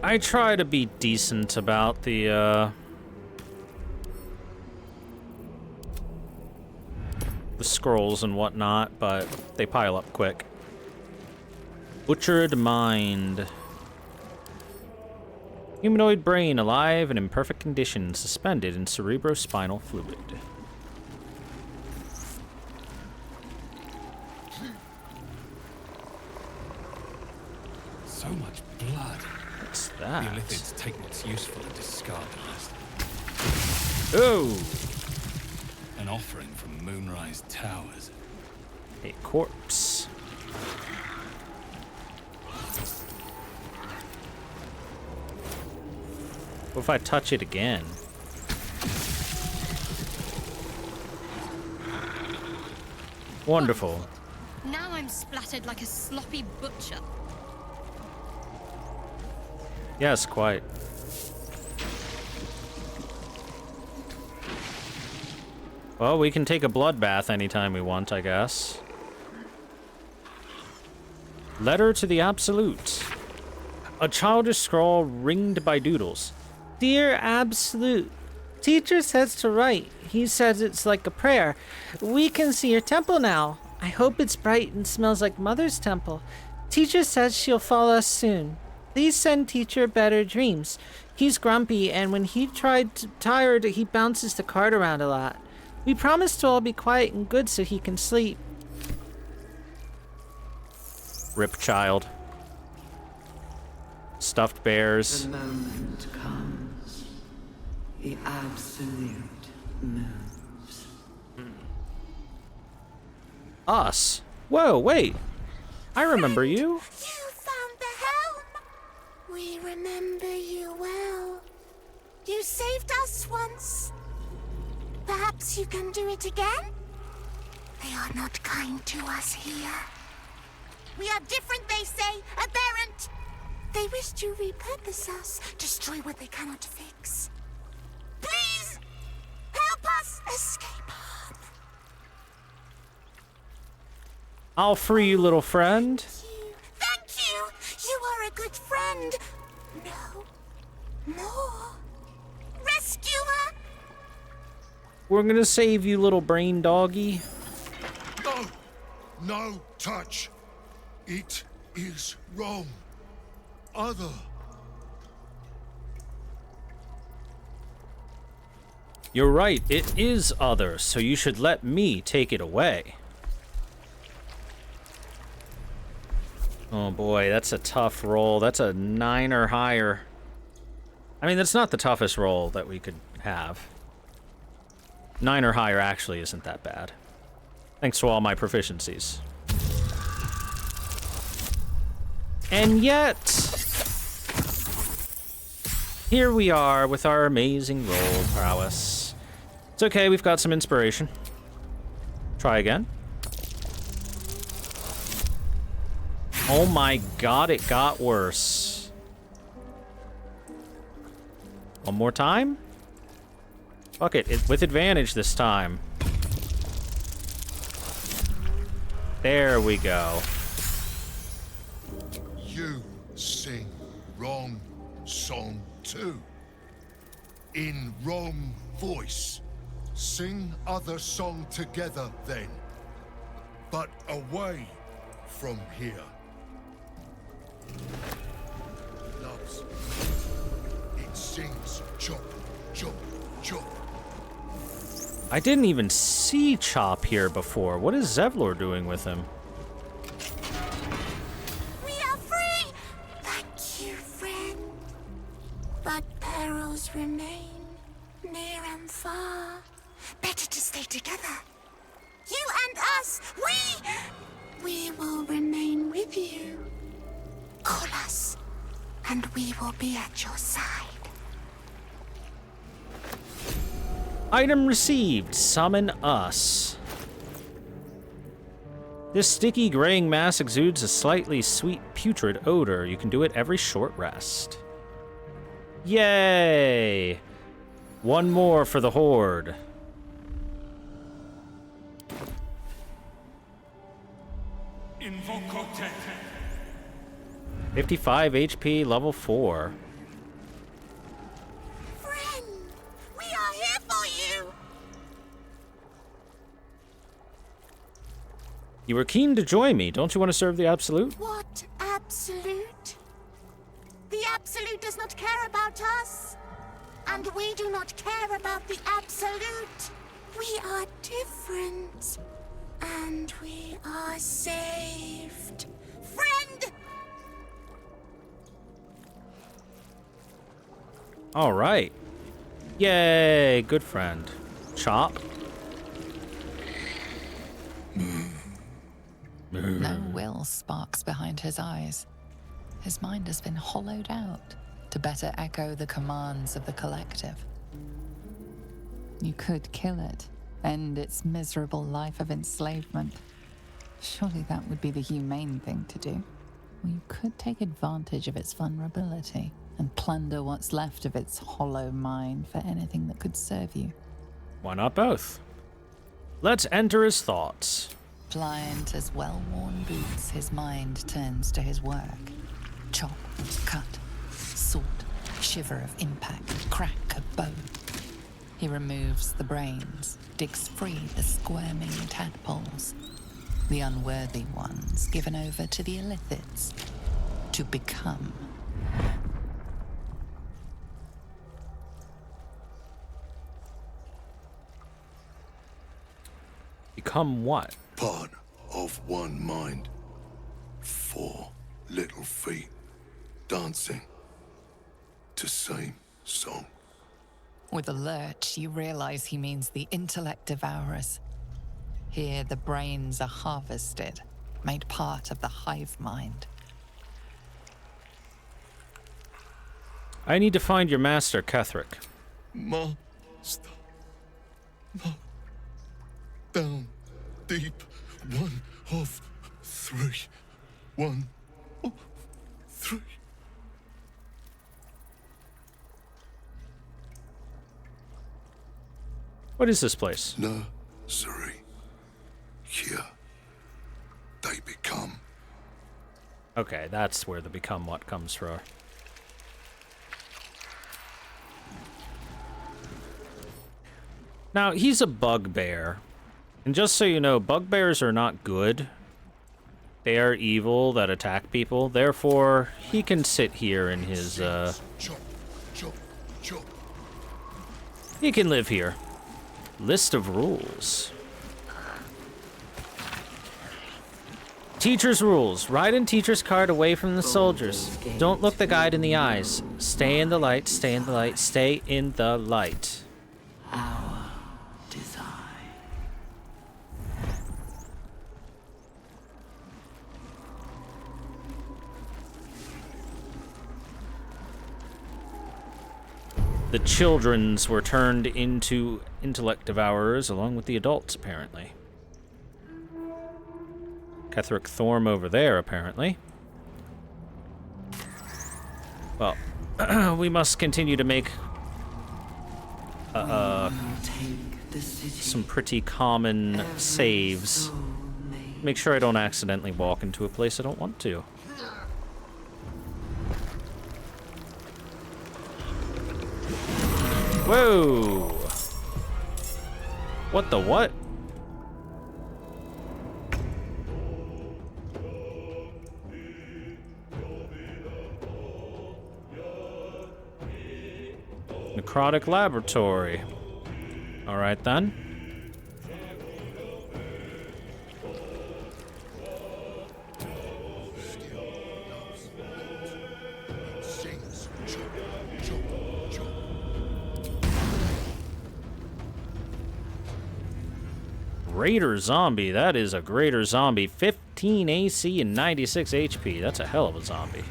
I try to be decent about the scrolls and whatnot, but they pile up quick. Butchered mind. Humanoid brain alive and in perfect condition, suspended in cerebrospinal fluid. So much blood. What's that? The Illithids take what's useful and discard the rest. Oh! An offering from Moonrise Towers. A corpse. What if I touch it again? Wonderful. Now I'm splattered like a sloppy butcher. Yes, quite. Well, we can take a bloodbath anytime we want, I guess. Letter to the Absolute. A childish scrawl ringed by doodles. Dear Absolute, teacher says to write. He says it's like a prayer. We can see your temple now. I hope it's bright and smells like Mother's temple. Teacher says she'll follow us soon. Please send teacher better dreams. He's grumpy, and when he tired, he bounces the cart around a lot. We promise to all be quiet and good so he can sleep. Rip child. Stuffed bears. The moment comes. The absolute moves. Us. Whoa, wait. I remember you. You found the helm. We remember you well. You saved us once. Perhaps you can do it again? They are not kind to us here. We are different, they say, aberrant. They wish to repurpose us, destroy what they cannot fix. Please, help us escape harm. I'll free you, little friend. Thank you. You are a good friend. No, more. Rescuer. We're gonna save you, little brain doggy. No! No touch! It is wrong. Other. You're right, it is other, so you should let me take it away. Oh boy, that's a tough roll. That's a 9 or higher. I mean, that's not the toughest roll that we could have. 9 or higher actually isn't that bad. Thanks to all my proficiencies. And yet, here we are with our amazing roll prowess. It's okay, we've got some inspiration. Try again. Oh my god, it got worse. One more time? Fuck it, with advantage this time. There we go. You sing wrong song too. In wrong voice. Sing other song together then. But away from here. Loves. It sings chop, chop, chop. I didn't even see Chop here before. What is Zevlor doing with him? We are free. Thank you, friend. But perils remain, near and far. Better to stay together. You and us, we will remain with you. Call us, and we will be at your side. Item received. Summon us. This sticky graying mass exudes a slightly sweet putrid odor. You can do it every short rest. Yay! One more for the Horde. Invocate. 55 HP, level 4. Friend, we are here for you. You were keen to join me. Don't you want to serve the Absolute? What absolute? The absolute does not care about us. And we do not care about the absolute. We are different. And we are saved. Friend! All right. Yay, good friend. Chop. No will sparks behind his eyes. His mind has been hollowed out to better echo the commands of the collective. You could kill it, end its miserable life of enslavement. Surely that would be the humane thing to do. Or you could take advantage of its vulnerability and plunder what's left of its hollow mind for anything that could serve you. Why not both? Let's enter his thoughts. Blind as well-worn boots, his mind turns to his work. Chop, cut, sort, shiver of impact, crack of bone. He removes the brains, digs free the squirming tadpoles, the unworthy ones given over to the Illithids to become. Become what? Part of one mind. For little feet dancing to same song. With a lurch, you realize he means the intellect devourers. Here, the brains are harvested, made part of the hive mind. I need to find your master, Ketherick. Master. No. Down. Deep. 1 of 3. 1 of 3. What is this place? Nursery. Here. They become. Okay, that's where the become what comes from. Now, he's a bugbear. And just so you know, bugbears are not good. They are evil that attack people. Therefore, he can sit here in his, He can live here. List of rules. Teacher's rules. Ride in teacher's cart away from the soldiers. Don't look the guide in the eyes. Stay in the light, stay in the light, stay in the light. Our design. The children's were turned into intellect devourers along with the adults, apparently. Ketherick Thorm over there, apparently. Well, we must continue to make some pretty common saves. Make sure I don't accidentally walk into a place I don't want to. Whoa! What the what? Necrotic laboratory. All right then. Greater zombie. That is a greater zombie. 15 AC and 96 HP. That's a hell of a zombie.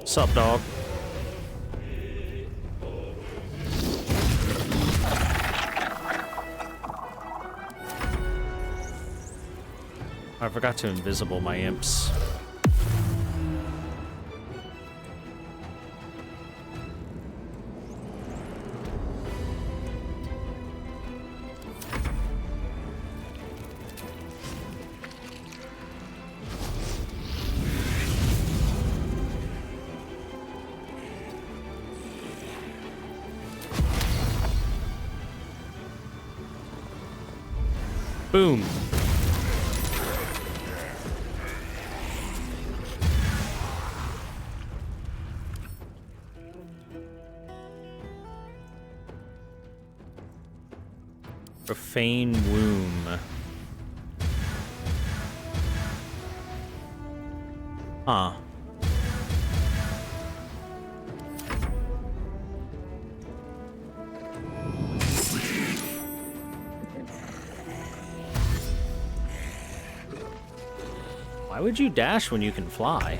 Sup, dog? I forgot to invisible my imps. Boom. Profane womb. Huh. Why would you dash when you can fly?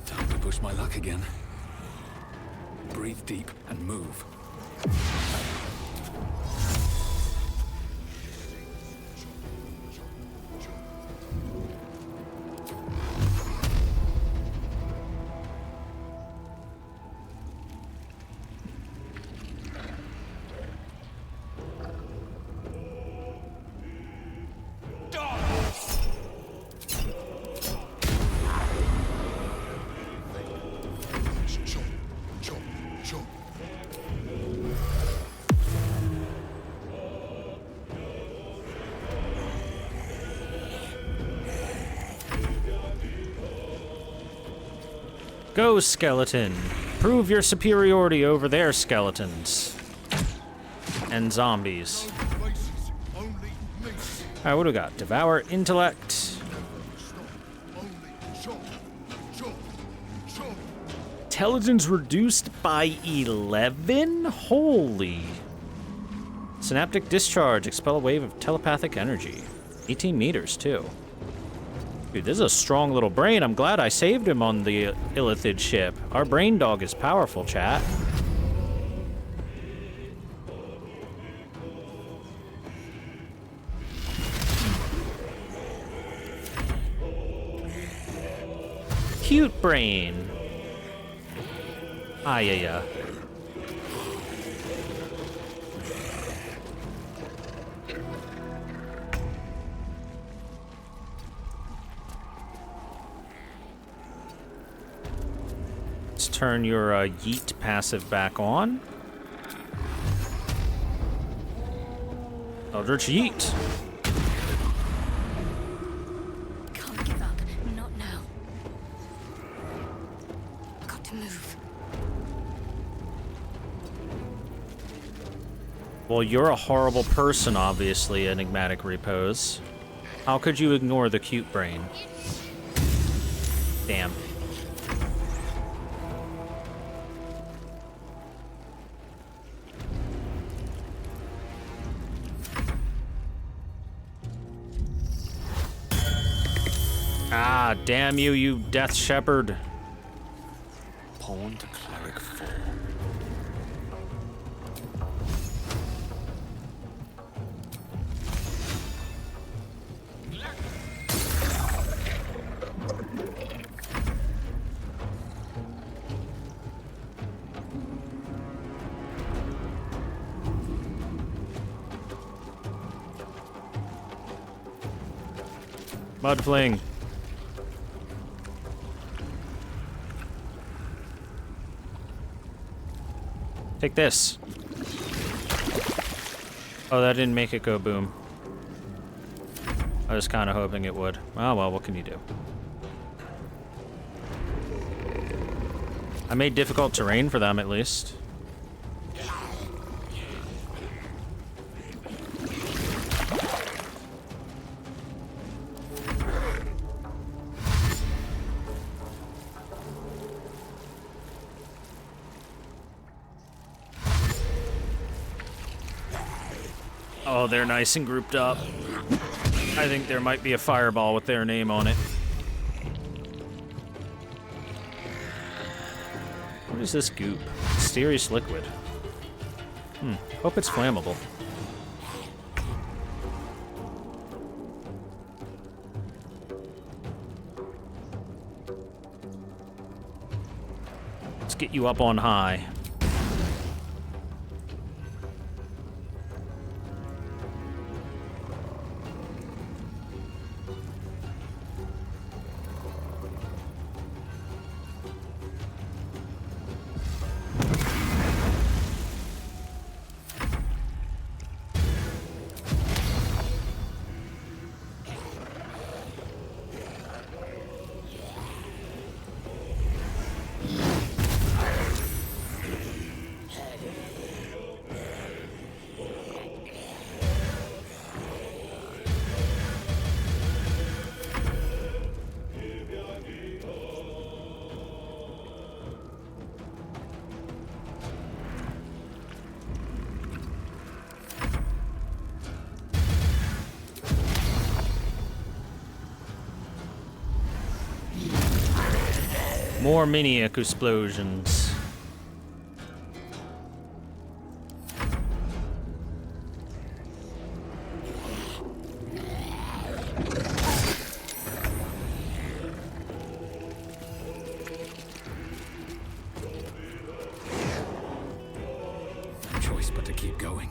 Time to push my luck again. Breathe deep and move. Go, skeleton. Prove your superiority over their skeletons. And zombies. Alright, what do we got? Devour intellect. Intelligence reduced by 11? Holy. Synaptic discharge. Expel a wave of telepathic energy. 18 meters, too. Dude, this is a strong little brain. I'm glad I saved him on the Illithid ship. Our brain dog is powerful, chat. Cute brain. Ah, yeah. Let's turn your yeet passive back on. Eldritch yeet. Can't give up. Not now. Got to move. Well, you're a horrible person, obviously, Enigmatic Repose. How could you ignore the cute brain? Damn. Ah, damn you, you Death Shepherd. Pawn to Cleric 4. Mud fling. Take this. Oh, that didn't make it go boom. I was kind of hoping it would. Oh well, what can you do? I made difficult terrain for them, at least. Oh, they're nice and grouped up. I think there might be a fireball with their name on it. What is this goop? Mysterious liquid. Hope it's flammable. Let's get you up on high. More maniac explosions. No choice but to keep going.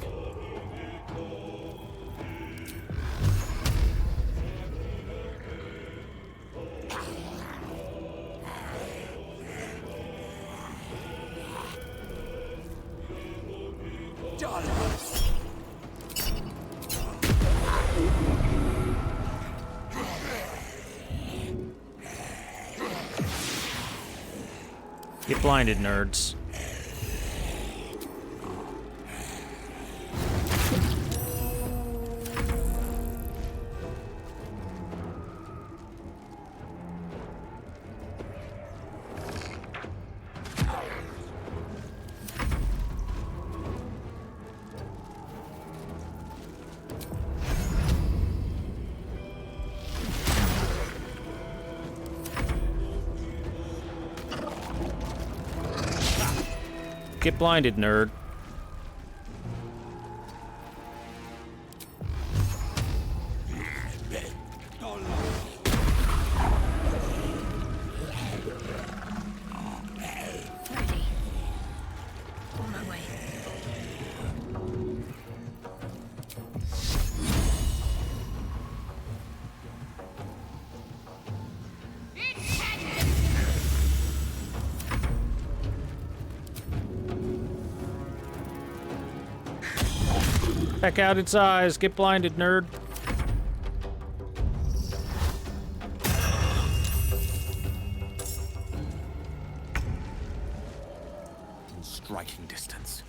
Get blinded, nerds. Get blinded, nerd. Ready. On my way. Check out its eyes. Get blinded, nerd. In striking distance.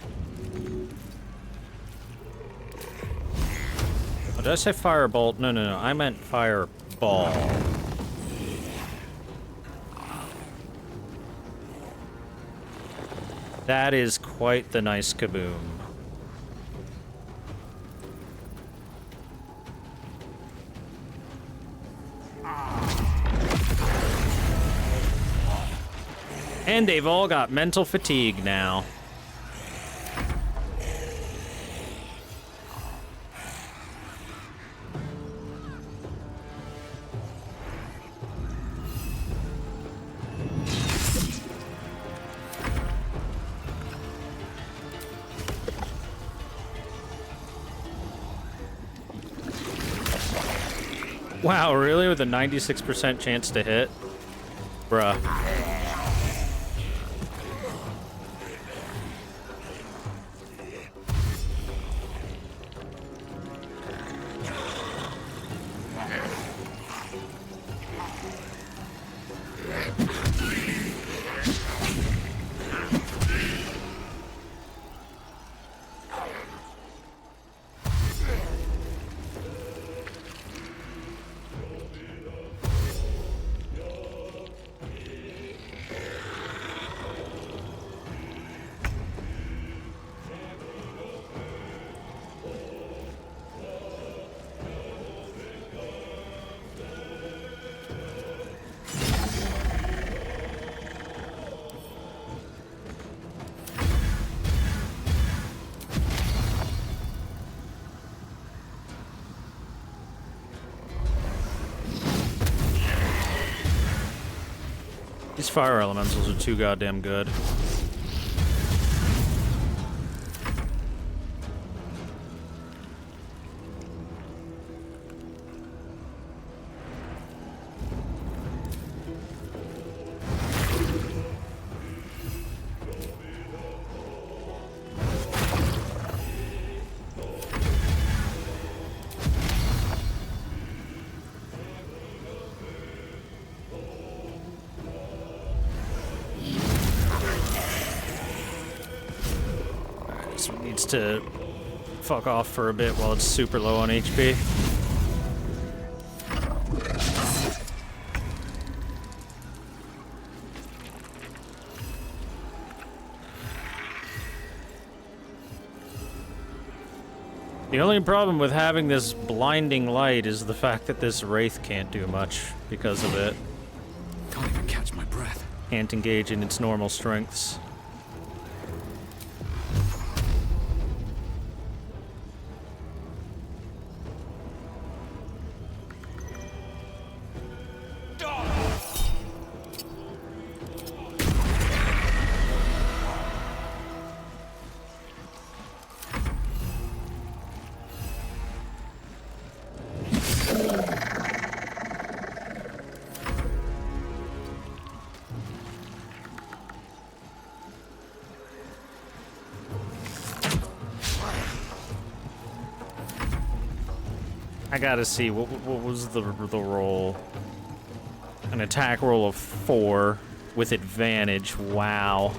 Oh, did I say firebolt? No, no, no. I meant fireball. That is quite the nice kaboom. And they've all got mental fatigue now. Wow, really? With a 96% chance to hit? Bruh. These fire elementals are too goddamn good. Needs to fuck off for a bit while it's super low on HP. The only problem with having this blinding light is the fact that this wraith can't do much because of it. Can't even catch my breath. Can't engage in its normal strengths. I gotta see, what was the roll? An attack roll of 4. with advantage. Wow.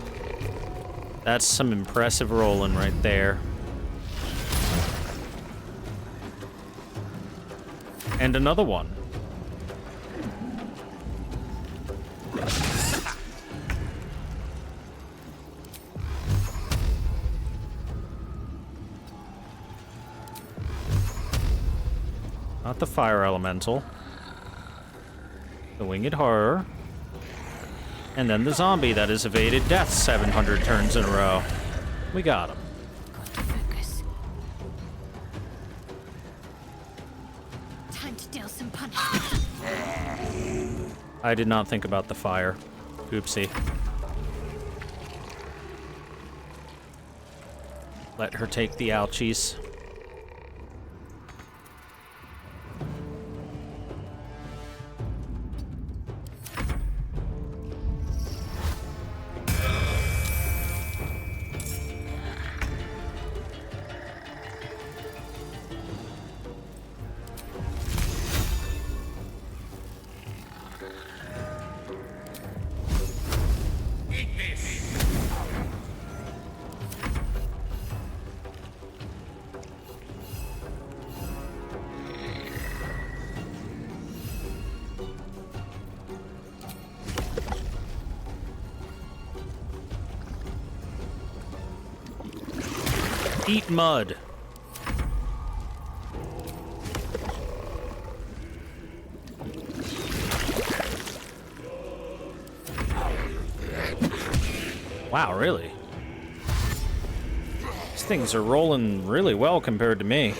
That's some impressive rolling right there. And another one. Not the fire elemental. The winged horror. And then the zombie that has evaded death 700 turns in a row. We got him. Time to deal some punishment. I did not think about the fire. Oopsie. Let her take the ouchies. Eat mud. Wow, really? These things are rolling really well compared to me.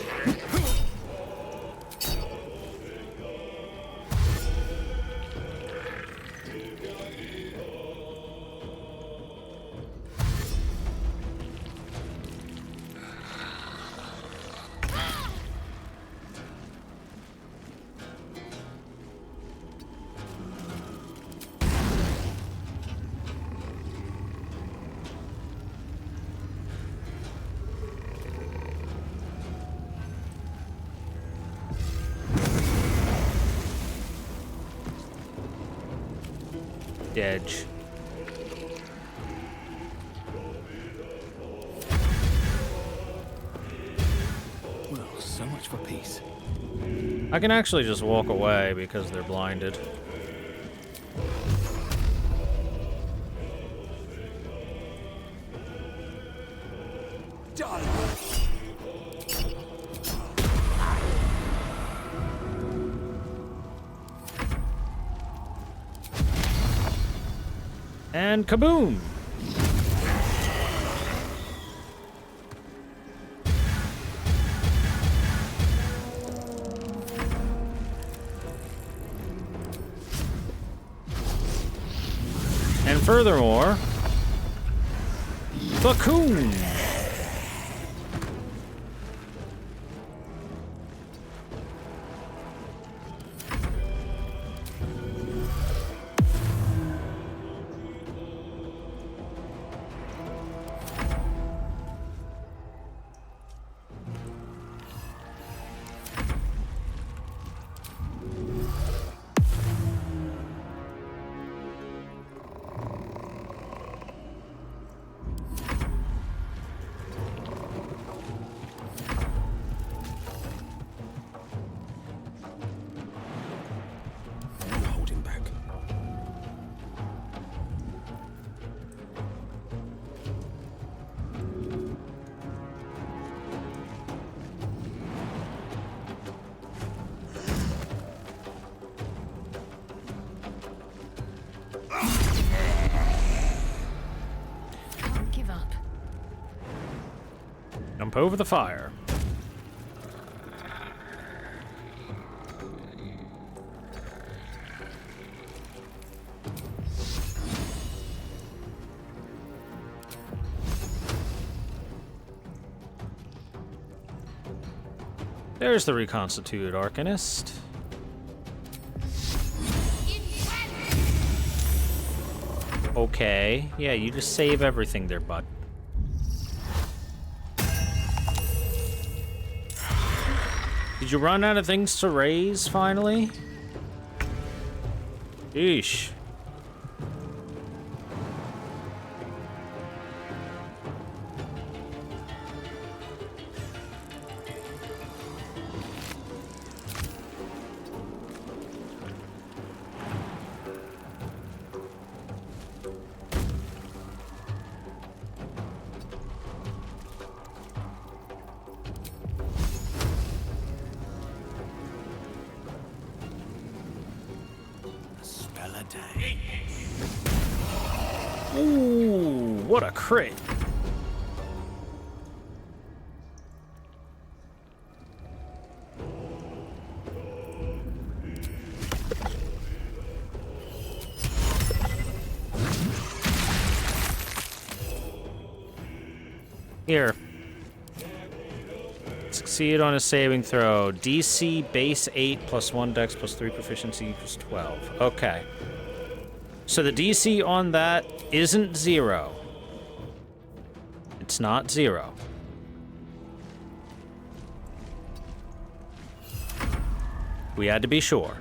Edge. Well, so much for peace. I can actually just walk away because they're blinded. And kaboom! And furthermore, the coon! Jump over the fire. There's the reconstituted Arcanist. Okay. Yeah, you just save everything there, bud. Did you run out of things to raise, finally? Eesh. hell a day. Ooh, what a crit. Here. Succeed on a saving throw. DC base 8 plus 1 dex plus 3 proficiency equals 12. Okay. So the DC on that isn't 0. It's not 0. We had to be sure.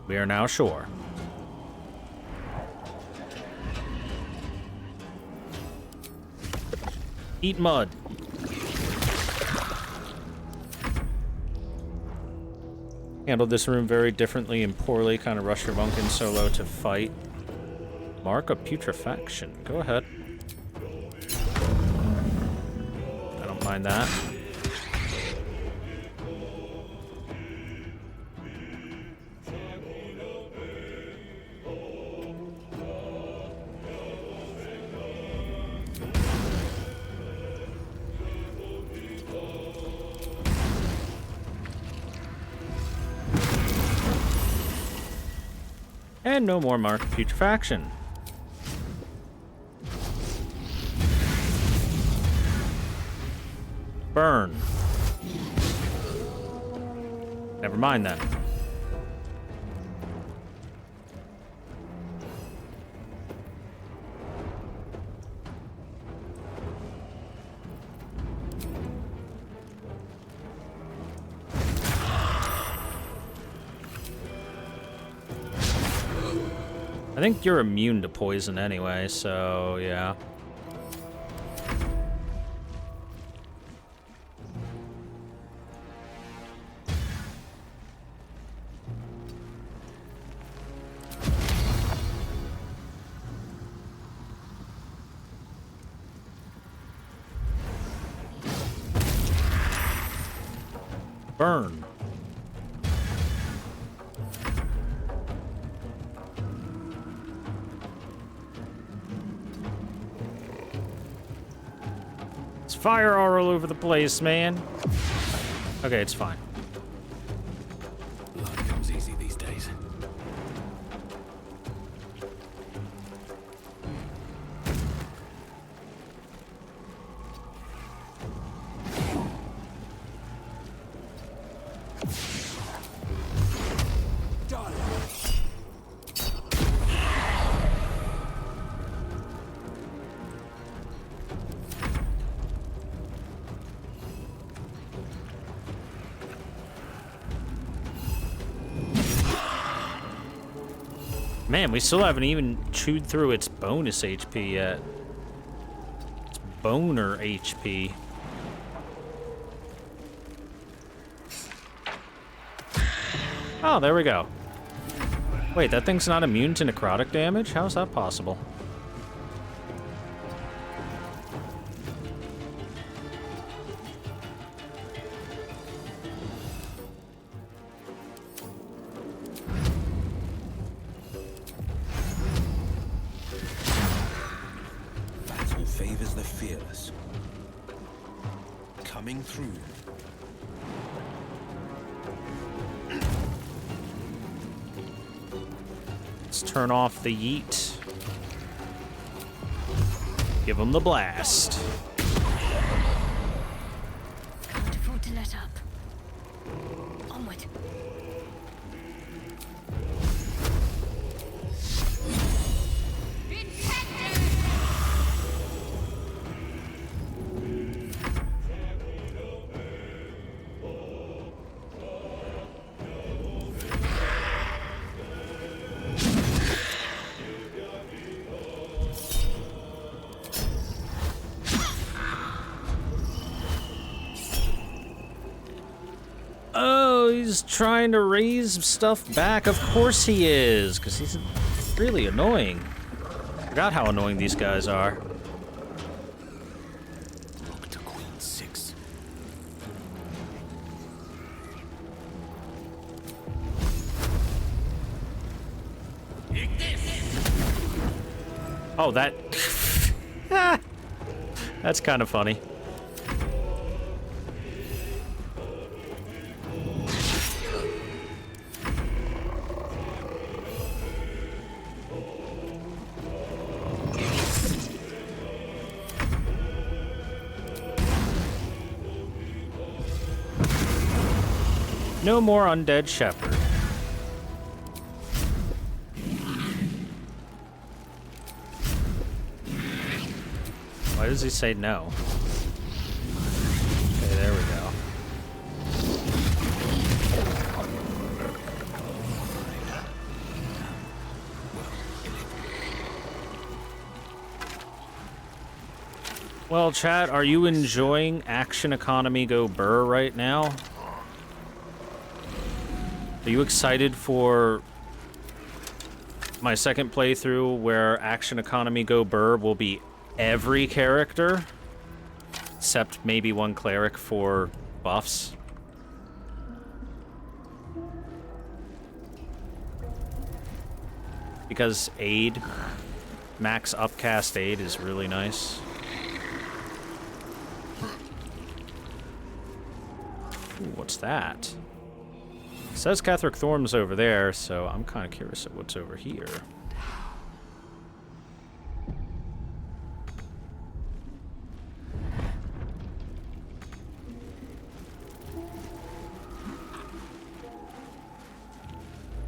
We are now sure. Eat mud. Handled this room very differently and poorly. Kind of rushed your monk in solo to fight. Mark of putrefaction. Go ahead. I don't mind that. And no more mark of putrefaction. Burn. Never mind that. I think you're immune to poison anyway, so yeah. Burn. It's fire all over the place, man. Okay, it's fine. Blood comes easy these days. Man, we still haven't even chewed through its bonus HP yet. It's boner HP. Oh, there we go. Wait, that thing's not immune to necrotic damage? How's that possible? Favors the fearless. Coming through. Let's turn off the yeet. Give him the blast. Can't afford to let up. Onward. Oh, he's trying to raise stuff back. Of course he is, because he's really annoying. Forgot how annoying these guys are. Look to Queen 6. Oh, that... That's kind of funny. No more undead shepherd. Why does he say no? Okay, there we go. Well, chat, are you enjoying Action Economy Go Burr right now? Are you excited for my second playthrough where Action Economy Go Burr will be every character except maybe one cleric for buffs? Because aid, max upcast aid is really nice. Ooh, what's that? It says Catherick Thorm's over there, so I'm kind of curious of what's over here.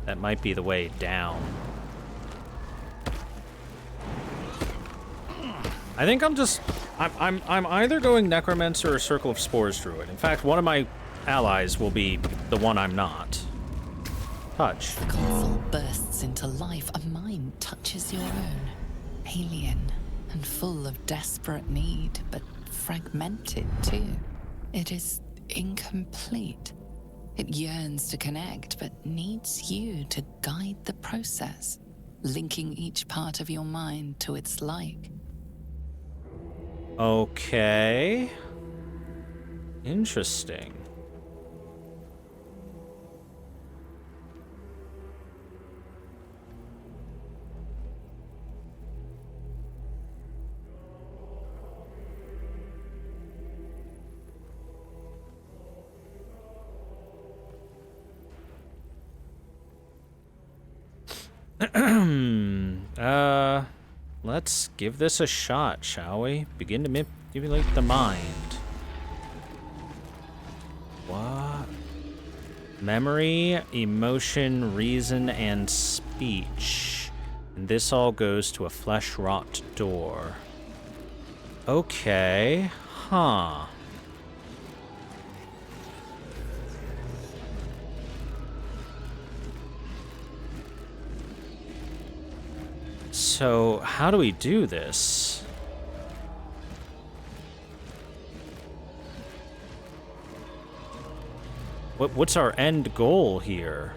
That might be the way down. I think I'm either going Necromancer or Circle of Spores Druid. In fact, one of my allies will be the one I'm not. Touch. The console bursts into life. A mind touches your own. Alien and full of desperate need, but fragmented too. It is incomplete. It yearns to connect, but needs you to guide the process, linking each part of your mind to its like. Okay. Interesting. Let's give this a shot, shall we? Begin to manipulate the mind. What? Memory, emotion, reason, and speech. And this all goes to a flesh-rot door. Okay. Huh. So, how do we do this? What's our end goal here?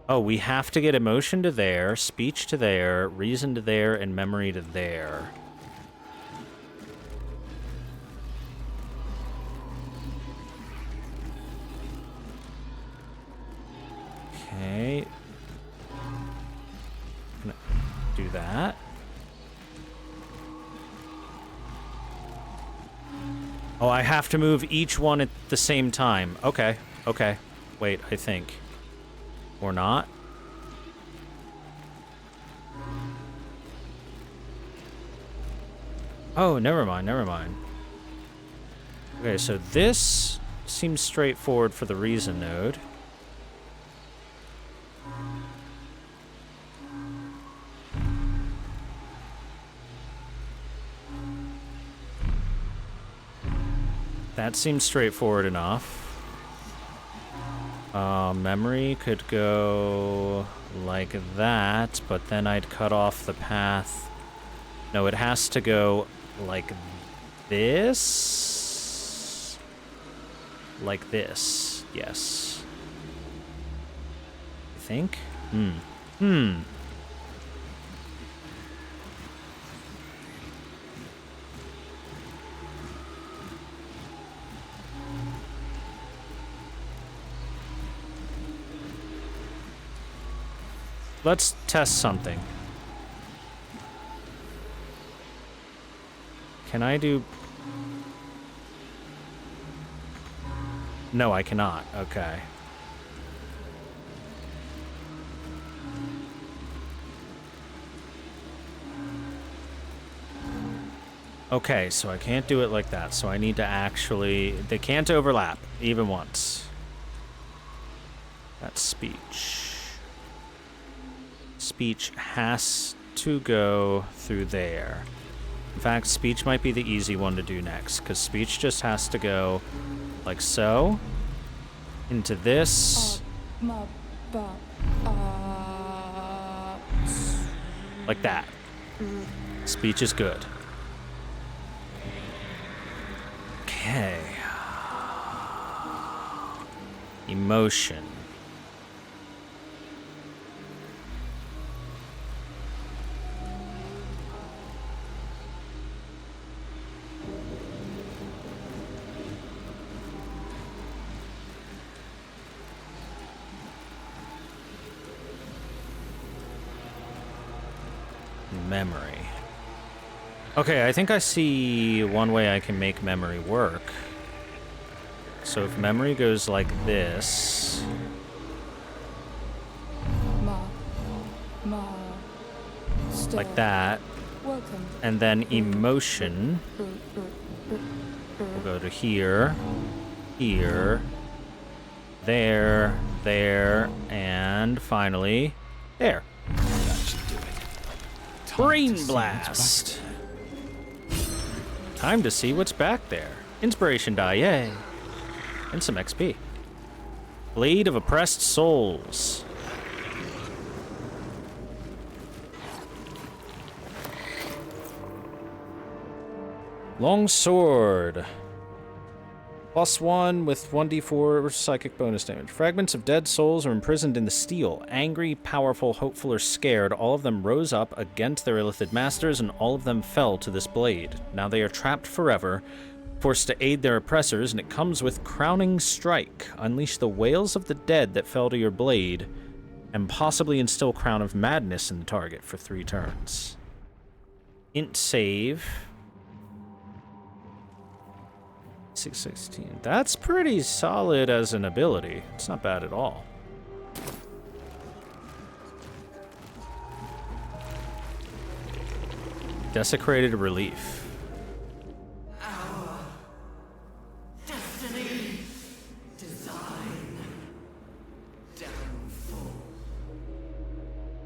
Oh, we have to get emotion to there, speech to there, reason to there, and memory to there. Okay. Do that. Oh, I have to move each one at the same time. Okay, okay. Wait, I think. Or not? Oh, never mind, never mind. Okay, so this seems straightforward for the reason node. That seems straightforward enough. Memory could go like that, but then I'd cut off the path. No, it has to go like this. Like this, yes. I think? Let's test something. Can I do... No, I cannot. Okay. Okay, so I can't do it like that. So I need to actually... They can't overlap, even once. That's speech. Speech has to go through there. In fact, speech might be the easy one to do next, because speech just has to go like so, into this, like that. Speech is good. Okay. Emotion. Memory. Okay, I think I see one way I can make memory work. So if memory goes like this... like that, and then emotion will go to here, here, there, there, and finally, there. Brain blast! Time to see what's back there. Inspiration die, yay! And some XP. Blade of Oppressed Souls. Long sword. +1 with 1d4 psychic bonus damage. Fragments of dead souls are imprisoned in the steel. Angry, powerful, hopeful, or scared, all of them rose up against their Illithid masters, and all of them fell to this blade. Now they are trapped forever, forced to aid their oppressors, and it comes with Crowning Strike. Unleash the wails of the dead that fell to your blade, and possibly instill Crown of Madness in the target for 3 turns. Int save. 616. That's pretty solid as an ability. It's not bad at all. Desecrated Relief. Our destiny, design, downfall.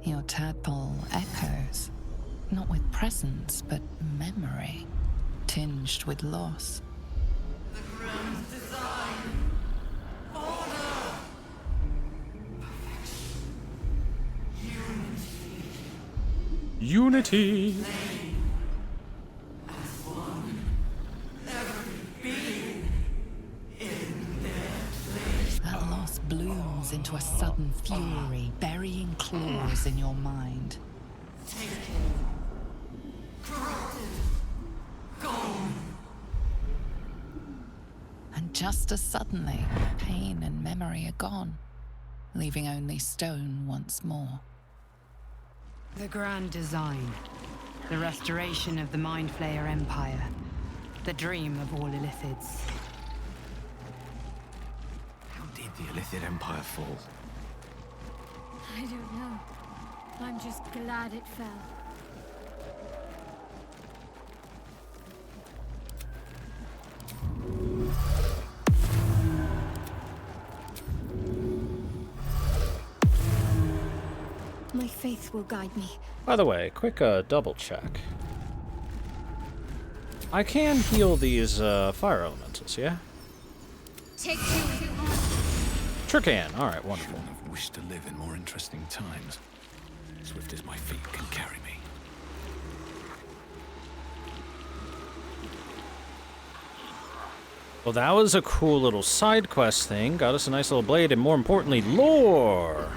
Your tadpole echoes, not with presence, but memory, tinged with loss. The grand design, order, perfection, Unity. as one, every being in their place. That loss blooms into a sudden fury, burying claws in your mind. Taken, corrupted, gone. And just as suddenly, pain and memory are gone, leaving only stone once more. The grand design. The restoration of the Mind Flayer Empire. The dream of all Illithids. How did the Illithid Empire fall? I don't know. I'm just glad it fell. My faith will guide me. By the way, quick double check. I can heal these fire elementals, yeah? Take two. Sure can. Alright, wonderful. Shouldn't have wished to live in more interesting times. Swift as my feet can carry me. Well, that was a cool little side quest thing. Got us a nice little blade, and more importantly, lore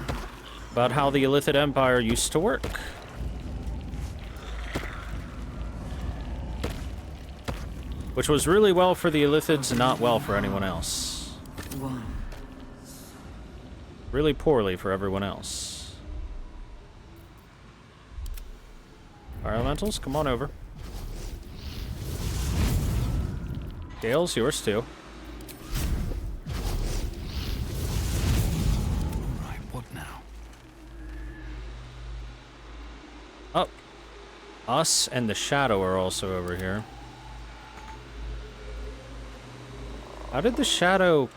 about how the Illithid Empire used to work. Which was really well for the Illithids and not well for anyone else. One. Really poorly for everyone else. Fire elementals, come on over. Gale's yours too. Right, what now? Oh. Us and the Shadow are also over here. How did the Shadow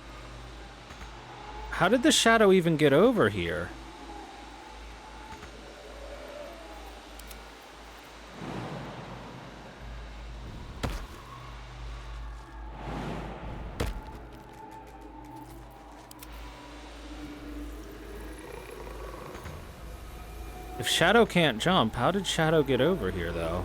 even get over here? If Shadow can't jump, how did Shadow get over here, though?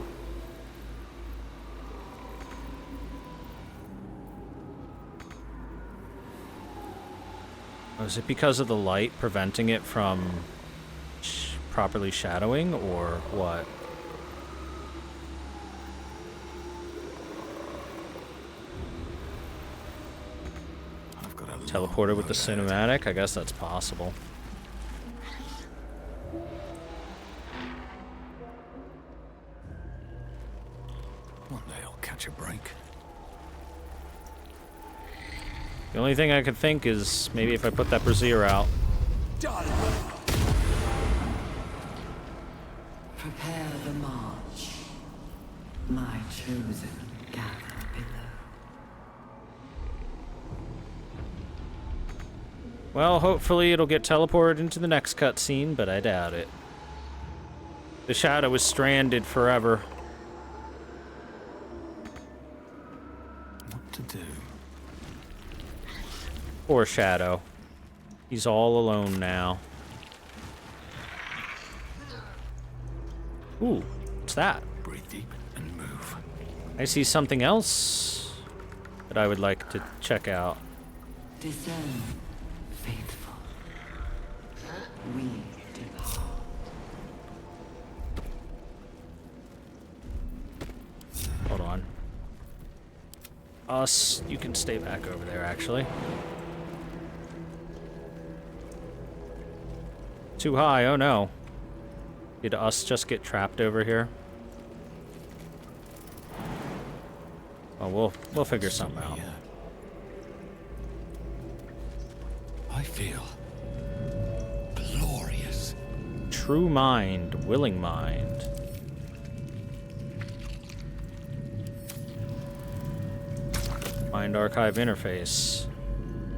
Was it because of the light preventing it from properly shadowing, or what? I've got a Teleported with the cinematic? I guess that's possible. One day I'll catch a break. The only thing I could think is maybe if I put that brazier out. Prepare the march. My chosen gather below. Well, hopefully it'll get teleported into the next cutscene, but I doubt it. The Shadow is stranded forever. What to do? Poor Shadow. He's all alone now. Ooh, what's that? Breathe deep and move. I see something else that I would like to check out. Discern, faithful. We depart. Hold on. Us, you can stay back over there, actually. Too high, oh no. Did Us just get trapped over here? Oh, we'll figure something out. I feel glorious. True mind, willing mind. Mind archive interface.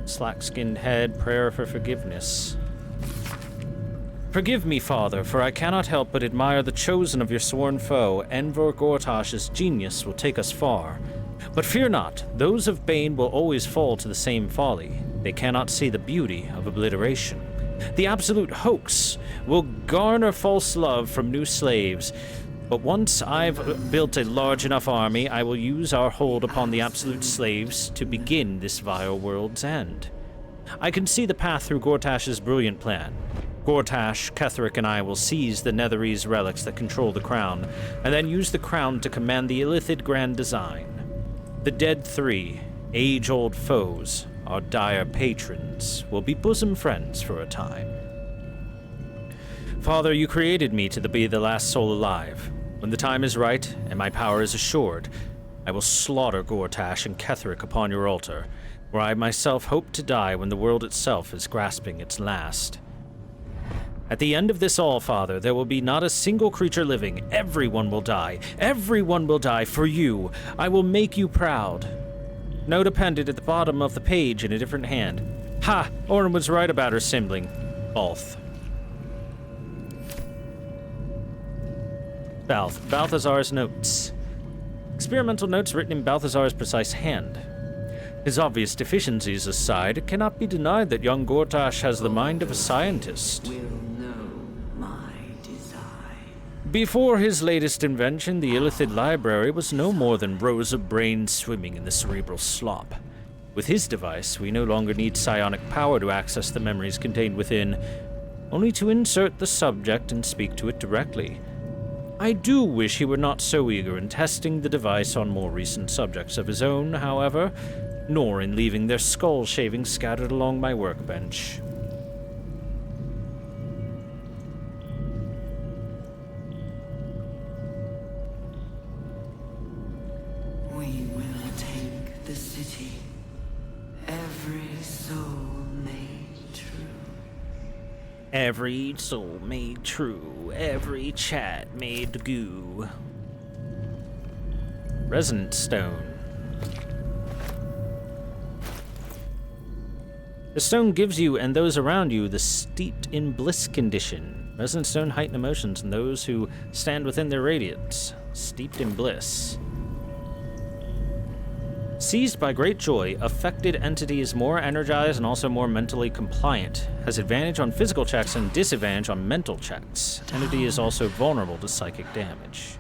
Slack-skinned head, prayer for forgiveness. Forgive me, Father, for I cannot help but admire the chosen of your sworn foe. Enver Gortash's genius will take us far. But fear not, those of Bane will always fall to the same folly. They cannot see the beauty of obliteration. The absolute hoax will garner false love from new slaves. But once I've built a large enough army, I will use our hold upon the absolute slaves to begin this vile world's end. I can see the path through Gortash's brilliant plan. Gortash, Ketheric, and I will seize the Netherese relics that control the crown, and then use the crown to command the Illithid grand design. The dead three, age-old foes, our dire patrons, will be bosom friends for a time. Father, you created me to be the last soul alive. When the time is right, and my power is assured, I will slaughter Gortash and Ketheric upon your altar, where I myself hope to die when the world itself is grasping its last. At the end of this all, Father, there will be not a single creature living. Everyone will die. Everyone will die for you. I will make you proud. Note appended at the bottom of the page in a different hand. Ha! Orin was right about her sibling. Balth. Balthazar's notes. Experimental notes written in Balthazar's precise hand. His obvious deficiencies aside, it cannot be denied that young Gortash has the mind of a scientist. Before his latest invention, the Illithid Library was no more than rows of brains swimming in the cerebral slop. With his device, we no longer need psionic power to access the memories contained within, only to insert the subject and speak to it directly. I do wish he were not so eager in testing the device on more recent subjects of his own, however, nor in leaving their skull shavings scattered along my workbench. city, every soul made true. Every soul made true, every chat made goo. Resonant stone. The stone gives you and those around you the steeped in bliss condition. Resonant stone heighten emotions in those who stand within their radiance. Steeped in bliss. Seized by great joy, affected entity is more energized and also more mentally compliant. Has advantage on physical checks and disadvantage on mental checks. Entity is also vulnerable to psychic damage.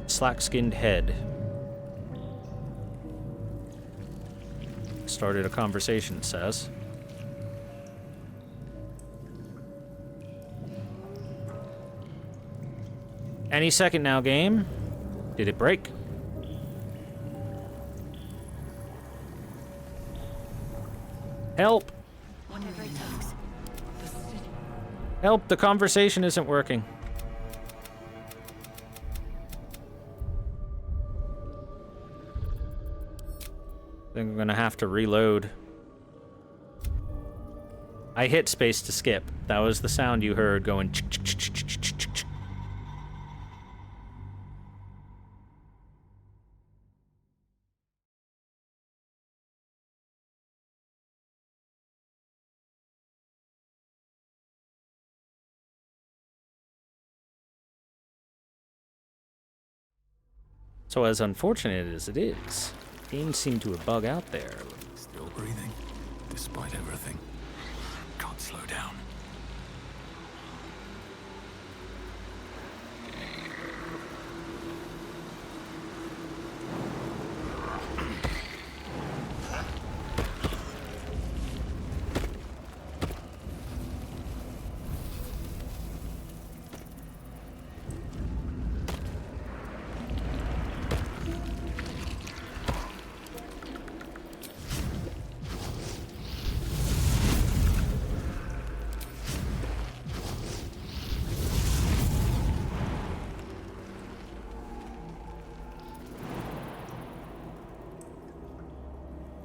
Slack-skinned head. Started a conversation, it says. Any second now, game. Did it break? Help! Whatever it takes. Help, the conversation isn't working. I think I'm gonna have to reload. I hit space to skip. That was the sound you heard going ch ch ch ch ch ch ch ch. So as unfortunate as it is, games seem to have bug out there. Still breathing, despite everything. Can't slow down.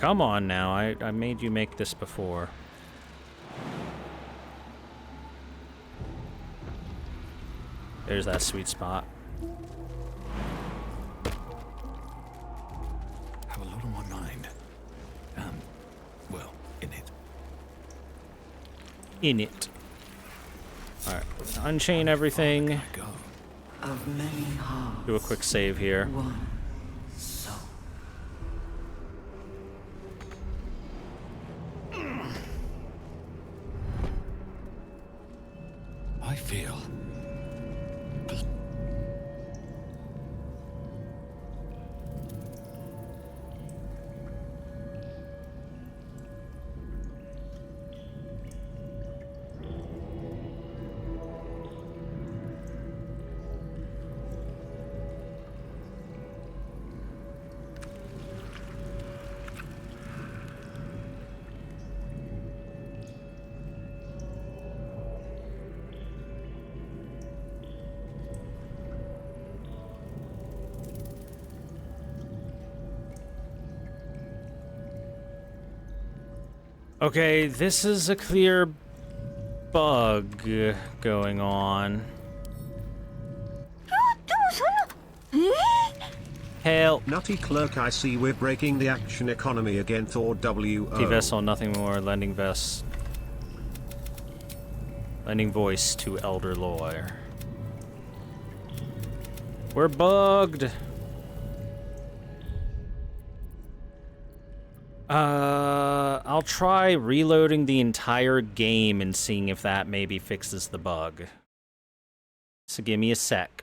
Come on now, I made you make this before. There's that sweet spot. Have a lot on my mind. Well, in it. In it. Alright, unchain everything. Of many hearts, Do a quick save here. one soul. I feel. Okay, this is a clear bug going on. Help. Nutty clerk, I see we're breaking the action economy again. Thor W.O. T-vessel, nothing more. Lending vest. Lending voice to elder lawyer. We're bugged. I'll try reloading the entire game and seeing if that maybe fixes the bug. So give me a sec.